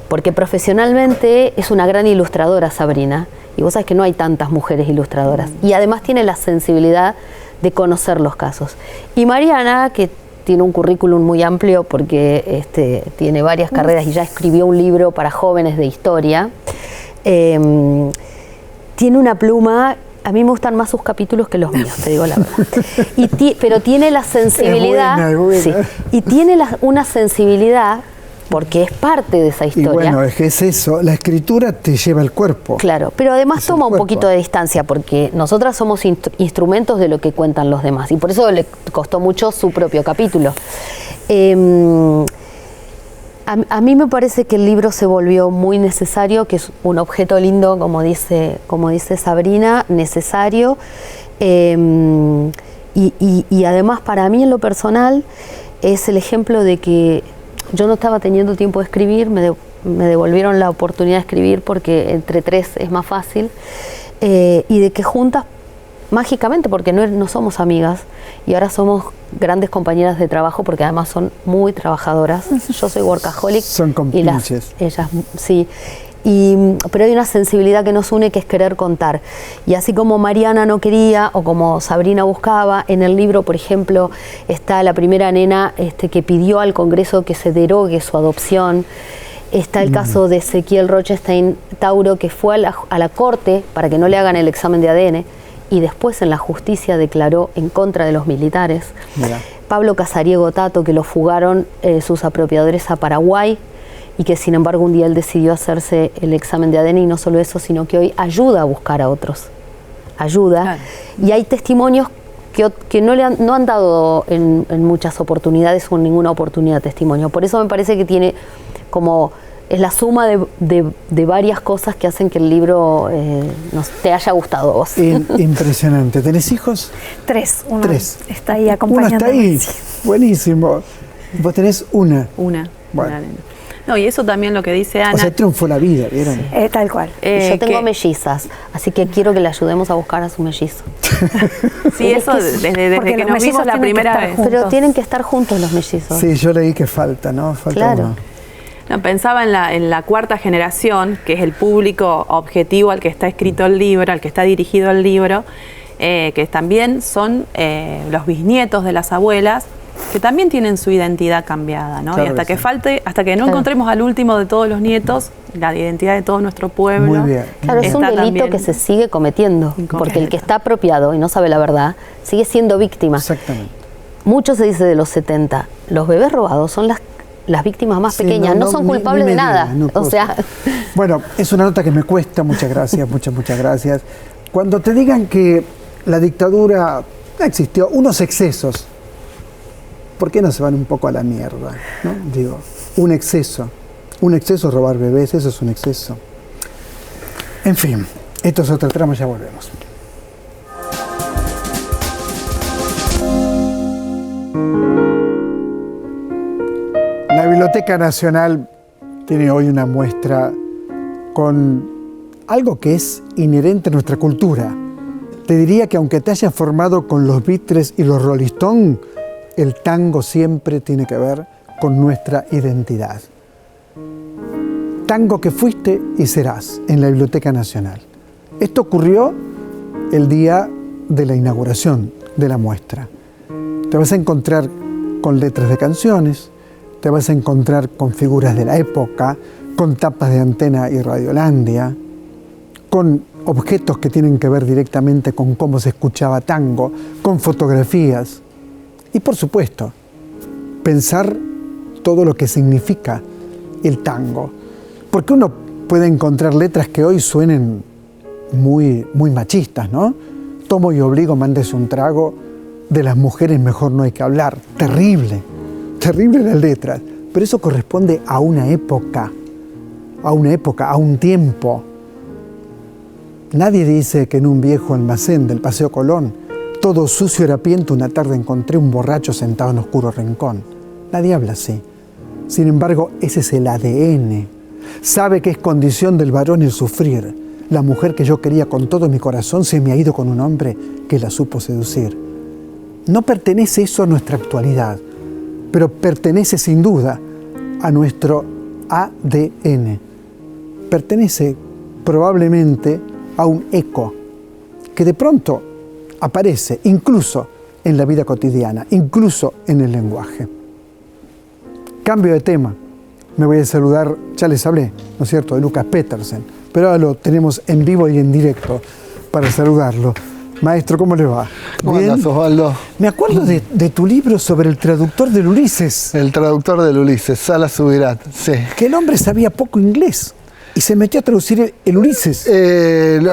porque profesionalmente es una gran ilustradora Sabrina, y vos sabés que no hay tantas mujeres ilustradoras, y además tiene la sensibilidad de conocer los casos. Y Mariana, que tiene un currículum muy amplio porque tiene varias carreras y ya escribió un libro para jóvenes de historia, tiene una pluma. A mí me gustan más sus capítulos que los míos, te digo la verdad. Pero tiene la sensibilidad. Es buena. Sí, y tiene una sensibilidad, porque es parte de esa Y historia. bueno, es que es eso, la escritura te lleva el cuerpo. Claro, pero además Es toma el un cuerpo. poquito de distancia, porque nosotras somos instrumentos de lo que cuentan los demás, y por eso le costó mucho su propio capítulo. A mí me parece que el libro se volvió muy necesario, que es un objeto lindo, como dice Sabrina, necesario. Y además para mí en lo personal es el ejemplo de que yo no estaba teniendo tiempo de escribir, me devolvieron la oportunidad de escribir porque entre tres es más fácil, y de que juntas mágicamente, porque no somos amigas y ahora somos grandes compañeras de trabajo, porque además son muy trabajadoras. Yo soy workaholic. Son y compinches. ellas sí. Pero hay una sensibilidad que nos une, que es querer contar. Y así como Mariana no quería, o como Sabrina buscaba, en el libro, por ejemplo, está la primera nena que pidió al Congreso que se derogue su adopción. Está el caso de Ezequiel Rochestein Tauro, que fue a la corte para que no le hagan el examen de ADN y después en la justicia declaró en contra de los militares. Mira. Pablo Casariego Tato, que lo fugaron sus apropiadores a Paraguay, y que sin embargo un día él decidió hacerse el examen de ADN, y no solo eso, sino que hoy ayuda a buscar a otros. Ayuda. Claro. Y hay testimonios que no han dado en muchas oportunidades o en ninguna oportunidad testimonio. Por eso me parece que tiene como... es la suma de varias cosas que hacen que el libro te haya gustado a vos. Impresionante. ¿Tenés hijos? 3. Uno 3. Está ahí acompañándome. Uno está ahí. Buenísimo. ¿Vos tenés una? Una. Bueno. No, y eso también lo que dice Ana. O sea, triunfó la vida, ¿vieron? Tal cual. Yo tengo mellizas, así que quiero que le ayudemos a buscar a su mellizo. Sí, eso desde que nos vimos la primera vez. Pero tienen que estar juntos los mellizos. Sí, yo leí que falta, ¿no? Falta claro. uno. No, pensaba en la cuarta generación, que es el público objetivo al que está escrito el libro, al que está dirigido el libro, que también son los bisnietos de las abuelas, que también tienen su identidad cambiada, ¿no? Claro, y hasta que no encontremos al último de todos los nietos, la identidad de todo nuestro pueblo. Muy bien. Claro, es un delito que se sigue cometiendo, porque el que está apropiado y no sabe la verdad, sigue siendo víctima. Exactamente. Mucho se dice de los 70, los bebés robados son las víctimas más pequeñas, no son culpables de nada. O sea... Bueno, es una nota que me cuesta, muchas gracias, muchas gracias. Cuando te digan que la dictadura existió, unos excesos, ¿por qué no se van un poco a la mierda? ¿No? Digo, un exceso robar bebés, eso es un exceso. En fin, esto es otra trama, ya volvemos. La Biblioteca Nacional tiene hoy una muestra con algo que es inherente a nuestra cultura. Te diría que aunque te hayas formado con los Beatles y los Rolling Stones, el tango siempre tiene que ver con nuestra identidad. Tango que fuiste y serás en la Biblioteca Nacional. Esto ocurrió el día de la inauguración de la muestra. Te vas a encontrar con letras de canciones, te vas a encontrar con figuras de la época, con tapas de Antena y Radiolandia, con objetos que tienen que ver directamente con cómo se escuchaba tango, con fotografías. Y por supuesto, pensar todo lo que significa el tango. Porque uno puede encontrar letras que hoy suenen muy machistas, ¿no? Tomo y obligo, mándese un trago, de las mujeres mejor no hay que hablar. Terrible las letras. Pero eso corresponde a una época, a un tiempo. Nadie dice que en un viejo almacén del Paseo Colón, todo sucio y harapiento, una tarde encontré un borracho sentado en oscuro rincón. Nadie habla así. Sin embargo, ese es el ADN. Sabe que es condición del varón el sufrir. La mujer que yo quería con todo mi corazón se me ha ido con un hombre que la supo seducir. No pertenece eso a nuestra actualidad, pero pertenece sin duda a nuestro ADN. Pertenece probablemente a un eco que de pronto aparece incluso en la vida cotidiana, incluso en el lenguaje. Cambio de tema. Me voy a saludar, ya les hablé, ¿no es cierto?, de Lucas Petersen, pero ahora lo tenemos en vivo y en directo para saludarlo. Maestro, ¿cómo le va? ¿Cómo andás, Osvaldo? Me acuerdo de tu libro sobre el traductor del Ulises. El traductor del Ulises, Salas Subirats, sí. Que el hombre sabía poco inglés y se metió a traducir el Ulises.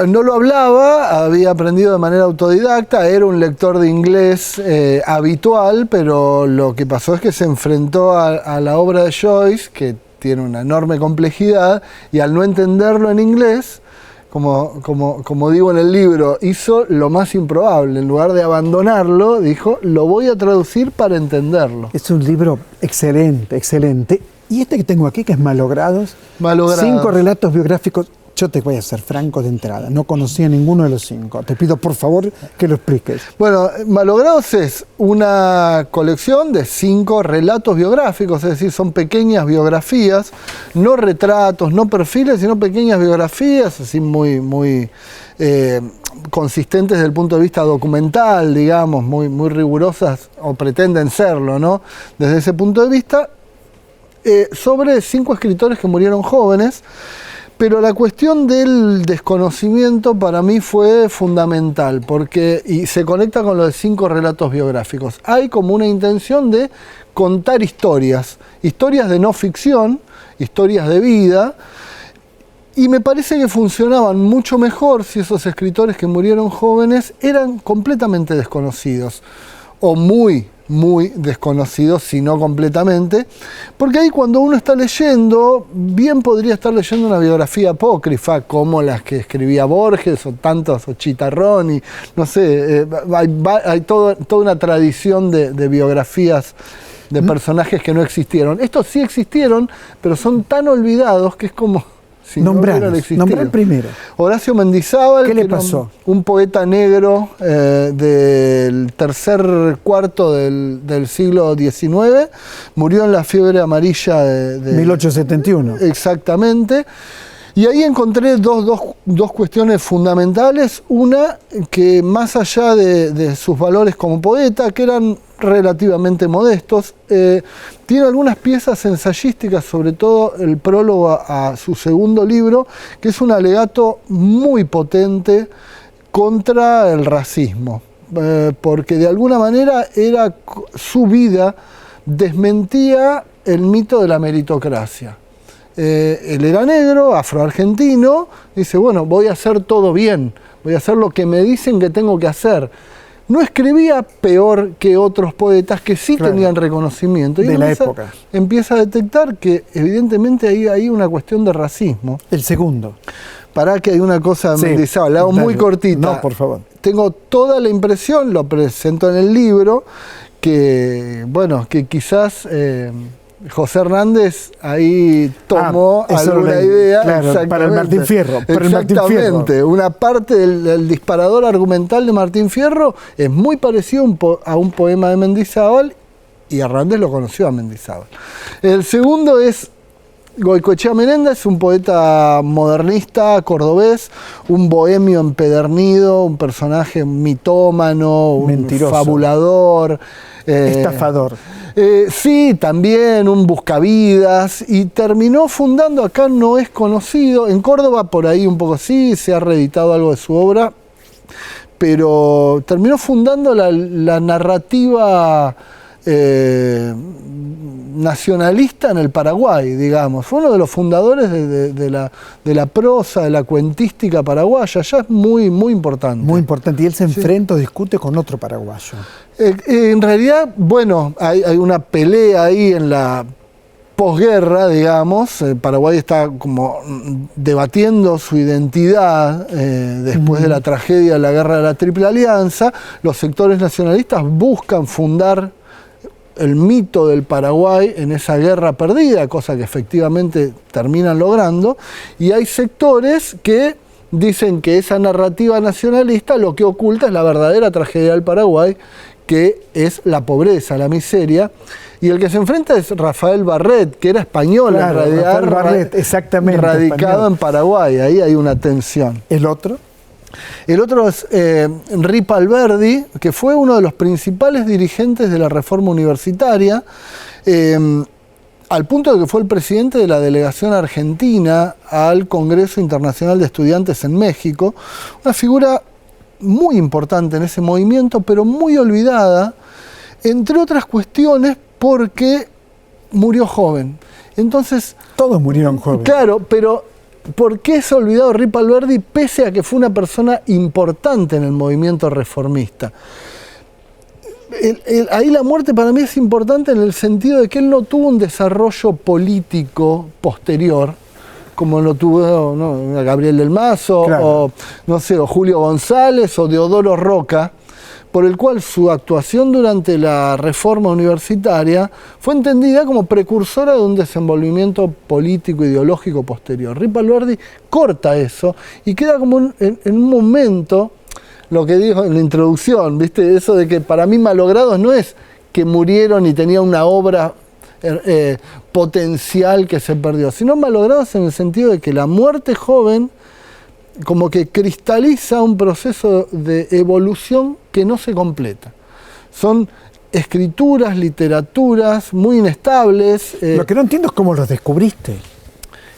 No lo hablaba, había aprendido de manera autodidacta, era un lector de inglés habitual, pero lo que pasó es que se enfrentó a la obra de Joyce, que tiene una enorme complejidad, y al no entenderlo en inglés, como digo en el libro, hizo lo más improbable. En lugar de abandonarlo, dijo, lo voy a traducir para entenderlo. Es un libro excelente, excelente. Y este que tengo aquí, que es Malogrados. 5 relatos biográficos Yo te voy a ser franco de entrada, no conocía ninguno de los 5. Te pido por favor que lo expliques. Bueno, Malogrados es una colección de 5 relatos biográficos, es decir, son pequeñas biografías, no retratos, no perfiles, sino pequeñas biografías, así muy consistentes desde el punto de vista documental, digamos, muy rigurosas, o pretenden serlo, ¿no? Desde ese punto de vista, sobre 5 escritores que murieron jóvenes. Pero la cuestión del desconocimiento para mí fue fundamental, y se conecta con lo de 5 relatos biográficos. Hay como una intención de contar historias de no ficción, historias de vida, y me parece que funcionaban mucho mejor si esos escritores que murieron jóvenes eran completamente desconocidos, o muy desconocidos, si no completamente, porque ahí cuando uno está leyendo, bien podría estar leyendo una biografía apócrifa, como las que escribía Borges, o tantos, o Chitarroni, no sé, hay toda una tradición de biografías de personajes que no existieron. Estos sí existieron, pero son tan olvidados que es como si no hubieran existido. Nombrar primero. Horacio Mendizábal, ¿Qué le pasó? Un poeta negro del tercer cuarto del siglo XIX, murió en la fiebre amarilla de 1871. Exactamente. Y ahí encontré dos cuestiones fundamentales. Una, que más allá de sus valores como poeta, que eran relativamente modestos, tiene algunas piezas ensayísticas, sobre todo el prólogo a su segundo libro, que es un alegato muy potente contra el racismo, porque de alguna manera su vida desmentía el mito de la meritocracia. Él era negro, afroargentino, dice, bueno, voy a hacer todo bien, voy a hacer lo que me dicen que tengo que hacer. No escribía peor que otros poetas que sí tenían reconocimiento. Y de la época. Empieza a detectar que evidentemente ahí hay una cuestión de racismo. El segundo. Para que hay una cosa, Sí, Mendizábal, la hago muy cortita. No, por favor. Tengo toda la impresión, lo presento en el libro, que quizás José Hernández ahí tomó alguna idea. Claro, para el Martín Fierro. Exactamente. Una parte del disparador argumental de Martín Fierro es muy parecido a un poema de Mendizábal, y Hernández lo conoció a Mendizábal. El segundo es Goicoechea Menéndez, un poeta modernista cordobés, un bohemio empedernido, un personaje mitómano, mentiroso, un fabulador, estafador. Sí, también un buscavidas, y terminó fundando, acá no es conocido, en Córdoba por ahí un poco sí, se ha reeditado algo de su obra, pero terminó fundando la narrativa nacionalista en el Paraguay, digamos. Fue uno de los fundadores de la prosa, de la cuentística paraguaya. Ya es muy importante. Muy importante. Y él se enfrenta o discute con otro paraguayo. En realidad, hay una pelea ahí en la posguerra, digamos. Paraguay está como debatiendo su identidad después de la tragedia de la Guerra de la Triple Alianza. Los sectores nacionalistas buscan fundar el mito del Paraguay en esa guerra perdida, cosa que efectivamente terminan logrando, y hay sectores que dicen que esa narrativa nacionalista lo que oculta es la verdadera tragedia del Paraguay, que es la pobreza, la miseria, y el que se enfrenta es Rafael Barret, que era español, claro, en realidad, Rafael Barret, exactamente, radicado español. en Paraguay. Ahí hay una tensión. ¿El otro? El otro es Rip Alberdi, que fue uno de los principales dirigentes de la reforma universitaria, al punto de que fue el presidente de la delegación argentina al Congreso Internacional de Estudiantes en México, una figura muy importante en ese movimiento, pero muy olvidada, entre otras cuestiones porque murió joven. Entonces, todos murieron jóvenes. Claro, pero ¿por qué se ha olvidado Rip Alberdi pese a que fue una persona importante en el movimiento reformista? Ahí la muerte para mí es importante en el sentido de que él no tuvo un desarrollo político posterior, como lo tuvo Gabriel del Mazo, claro, o Julio González o Deodoro Roca, por el cual su actuación durante la reforma universitaria fue entendida como precursora de un desenvolvimiento político ideológico posterior. Ripa Alberdi corta eso y queda como en un momento, lo que dijo en la introducción, ¿viste? Eso de que para mí Malogrados no es que murieron y tenía una obra potencial que se perdió, sino Malogrados en el sentido de que la muerte joven como que cristaliza un proceso de evolución que no se completa. Son escrituras, literaturas muy inestables. Lo que no entiendo es cómo los descubriste.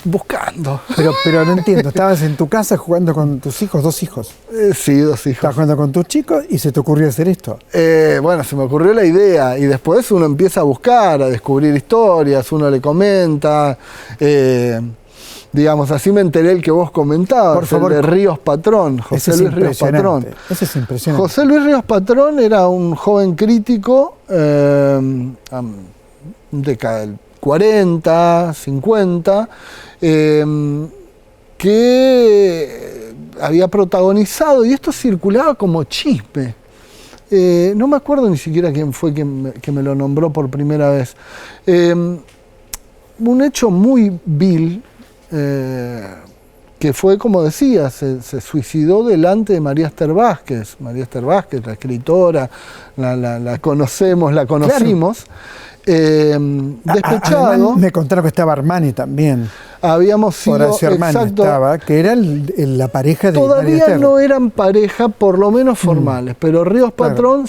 Buscando. Pero no entiendo, estabas en tu casa jugando con tus hijos, 2 hijos. Sí, 2 hijos. Estabas jugando con tus chicos y se te ocurrió hacer esto. Bueno, se me ocurrió la idea y después uno empieza a buscar, a descubrir historias, uno le comenta. Digamos, así me enteré el que vos comentabas, por favor, el de Ríos Patrón, José Luis Ríos Patrón. Ese es impresionante. José Luis Ríos Patrón era un joven crítico, década del 40, 50, que había protagonizado, y esto circulaba como chisme. No me acuerdo ni siquiera quién fue que me lo nombró por primera vez. Un hecho muy vil, que fue, como decía, se suicidó delante de María Esther Vázquez. María Esther Vázquez, la escritora, la conocimos. Despechado. Además, me contaron que estaba Armani también. Habíamos sido, Horacio Armani exacto, estaba, que era la pareja de María todavía Esther. no eran pareja, por lo menos formales, pero Ríos Patrón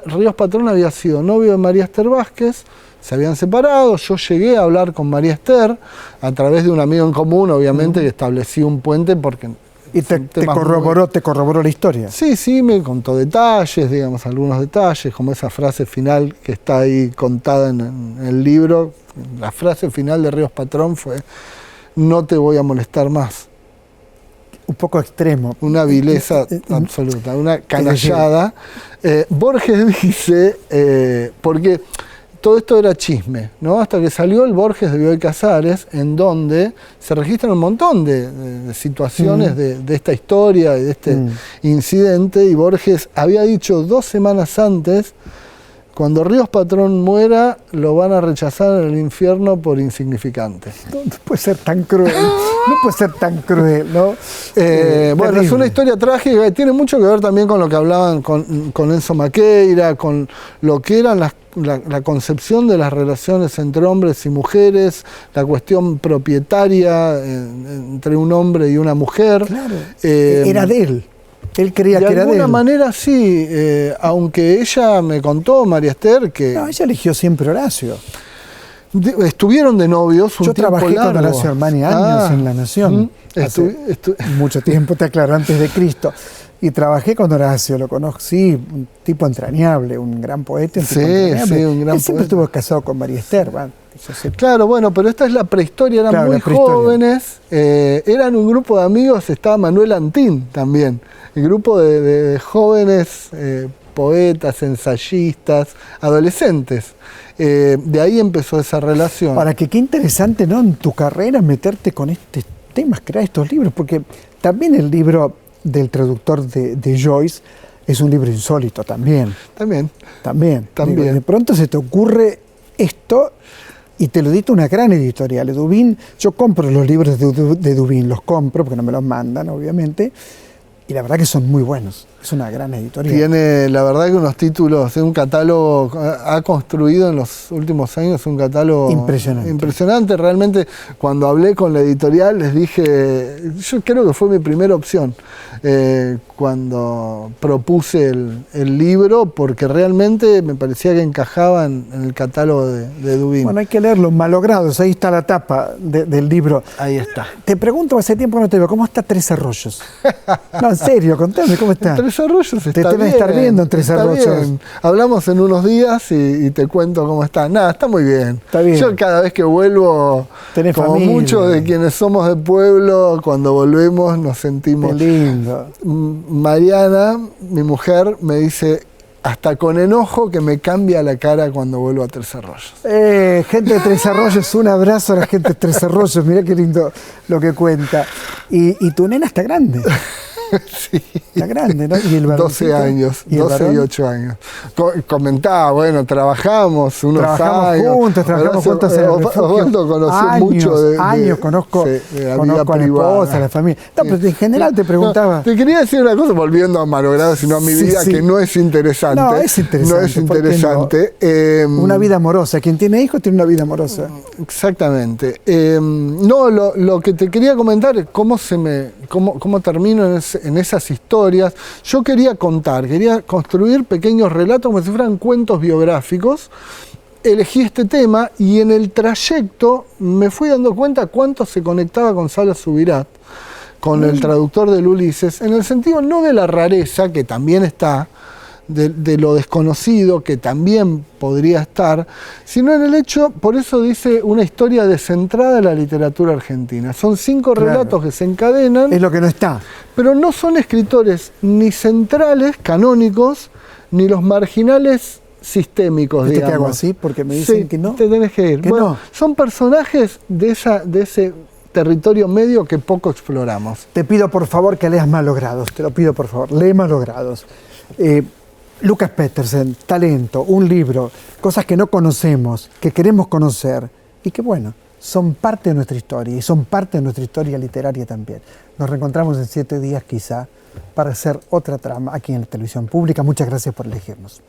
Ríos Patrón había sido novio de María Esther Vázquez, se habían separado, yo llegué a hablar con María Esther a través de un amigo en común, obviamente, que establecí un puente porque... ¿Y te corroboró la historia? Sí, me contó detalles, digamos, algunos detalles, como esa frase final que está ahí contada en el libro. La frase final de Ríos Patrón fue: no te voy a molestar más. Un poco extremo. Una vileza absoluta, una canallada. Borges dice, porque todo esto era chisme, ¿no? Hasta que salió el Borges de Bioy Casares, en donde se registran un montón de situaciones de esta historia y de este incidente, y Borges había dicho 2 semanas antes: cuando Ríos Patrón muera, lo van a rechazar en el infierno por insignificante. No puede ser tan cruel, no puede ser tan cruel, ¿no? Bueno, es una historia trágica, tiene mucho que ver también con lo que hablaban con Enzo Maqueira, con lo que eran la concepción de las relaciones entre hombres y mujeres, la cuestión propietaria entre un hombre y una mujer. Claro, era de él. Él creía que era de él. De alguna manera sí, aunque ella me contó, María Esther, que... No, ella eligió siempre Horacio. Estuvieron de novios un tiempo largo. Yo trabajé con Horacio Armani años en La Nación. Mucho tiempo, te aclaro, antes de Cristo. Y trabajé con Horacio, lo conocí, un tipo entrañable, un gran poeta. Un tipo entrañable. Sí, un gran Él siempre estuvo casado con María Esther. Claro, bueno, pero esta es la prehistoria, eran muy jóvenes, eran un grupo de amigos, estaba Manuel Antín también, el grupo de jóvenes poetas, ensayistas, adolescentes. De ahí empezó esa relación. Ahora, qué interesante, ¿no?, en tu carrera meterte con estos temas, crear estos libros, porque también el libro del traductor de Joyce es un libro insólito también. También. Digo, de pronto se te ocurre esto y te lo edita una gran editorial. Dubin, yo compro los libros de Dubin, los compro porque no me los mandan, obviamente, y la verdad que son muy buenos. Es una gran editorial. Tiene, la verdad, que unos títulos, un catálogo, ha construido en los últimos años un catálogo impresionante. Realmente, cuando hablé con la editorial, les dije, yo creo que fue mi primera opción, cuando propuse el libro, porque realmente me parecía que encajaba en el catálogo de Dubin. Bueno, hay que leerlo, Malogrados, ahí está la tapa del libro. Ahí está. Te pregunto, hace tiempo que no te veo, ¿cómo está Tres Arroyos? No, en serio, contame, ¿cómo está? Tres Arroyos está bien. Te deben estar viendo en Tres Arroyos. Hablamos en unos días y te cuento cómo está. Nada, está muy bien. Está bien. Yo cada vez que vuelvo, tenés como familia. Muchos de quienes somos de pueblo, cuando volvemos nos sentimos... Qué lindo. Mariana, mi mujer, me dice, hasta con enojo, que me cambia la cara cuando vuelvo a Tres Arroyos. Gente de Tres Arroyos, un abrazo a la gente de Tres Arroyos. Mirá qué lindo lo que cuenta. Y tu nena está grande. Sí. Está grande, ¿no? ¿Y el 12 varoncito? años, ¿Y el 12 y varón? 8 años. Comentaba, bueno, trabajamos unos Trabajamos años. juntos en el refugio. Osvaldo conoció mucho de años, conozco, de la vida conozco a la privada. esposa, a la familia. No, pero en general te preguntaba. No, te quería decir una cosa, volviendo a Malogrado, sino a mi Sí, vida, sí. que no es interesante. No, es interesante. No es ¿por qué no? interesante. Una vida amorosa. Quien tiene hijos tiene una vida amorosa. Exactamente. No, lo que te quería comentar es cómo termino en esas historias. Yo quería construir pequeños relatos como si fueran cuentos biográficos. Elegí este tema y en el trayecto me fui dando cuenta cuánto se conectaba con Salas Subirát, con el traductor del Ulises, en el sentido no de la rareza, que también está, de lo desconocido, que también podría estar, sino en el hecho, por eso dice, una historia descentrada de la literatura argentina. Son 5 Claro. relatos que se encadenan, Es lo que no está. pero no son escritores ni centrales, canónicos, ni los marginales sistémicos, ¿Viste que digamos. hago así? Porque me dicen Sí, que no. te tenés que ir. Que Bueno, no. son personajes de ese territorio medio que poco exploramos. Te pido por favor que leas Malogrados, te lo pido por favor, lee Malogrados. Lucas Petersen, talento, un libro, cosas que no conocemos, que queremos conocer y que bueno, son parte de nuestra historia y son parte de nuestra historia literaria también. Nos reencontramos en 7 días quizá para hacer otra trama aquí en la televisión pública. Muchas gracias por elegirnos.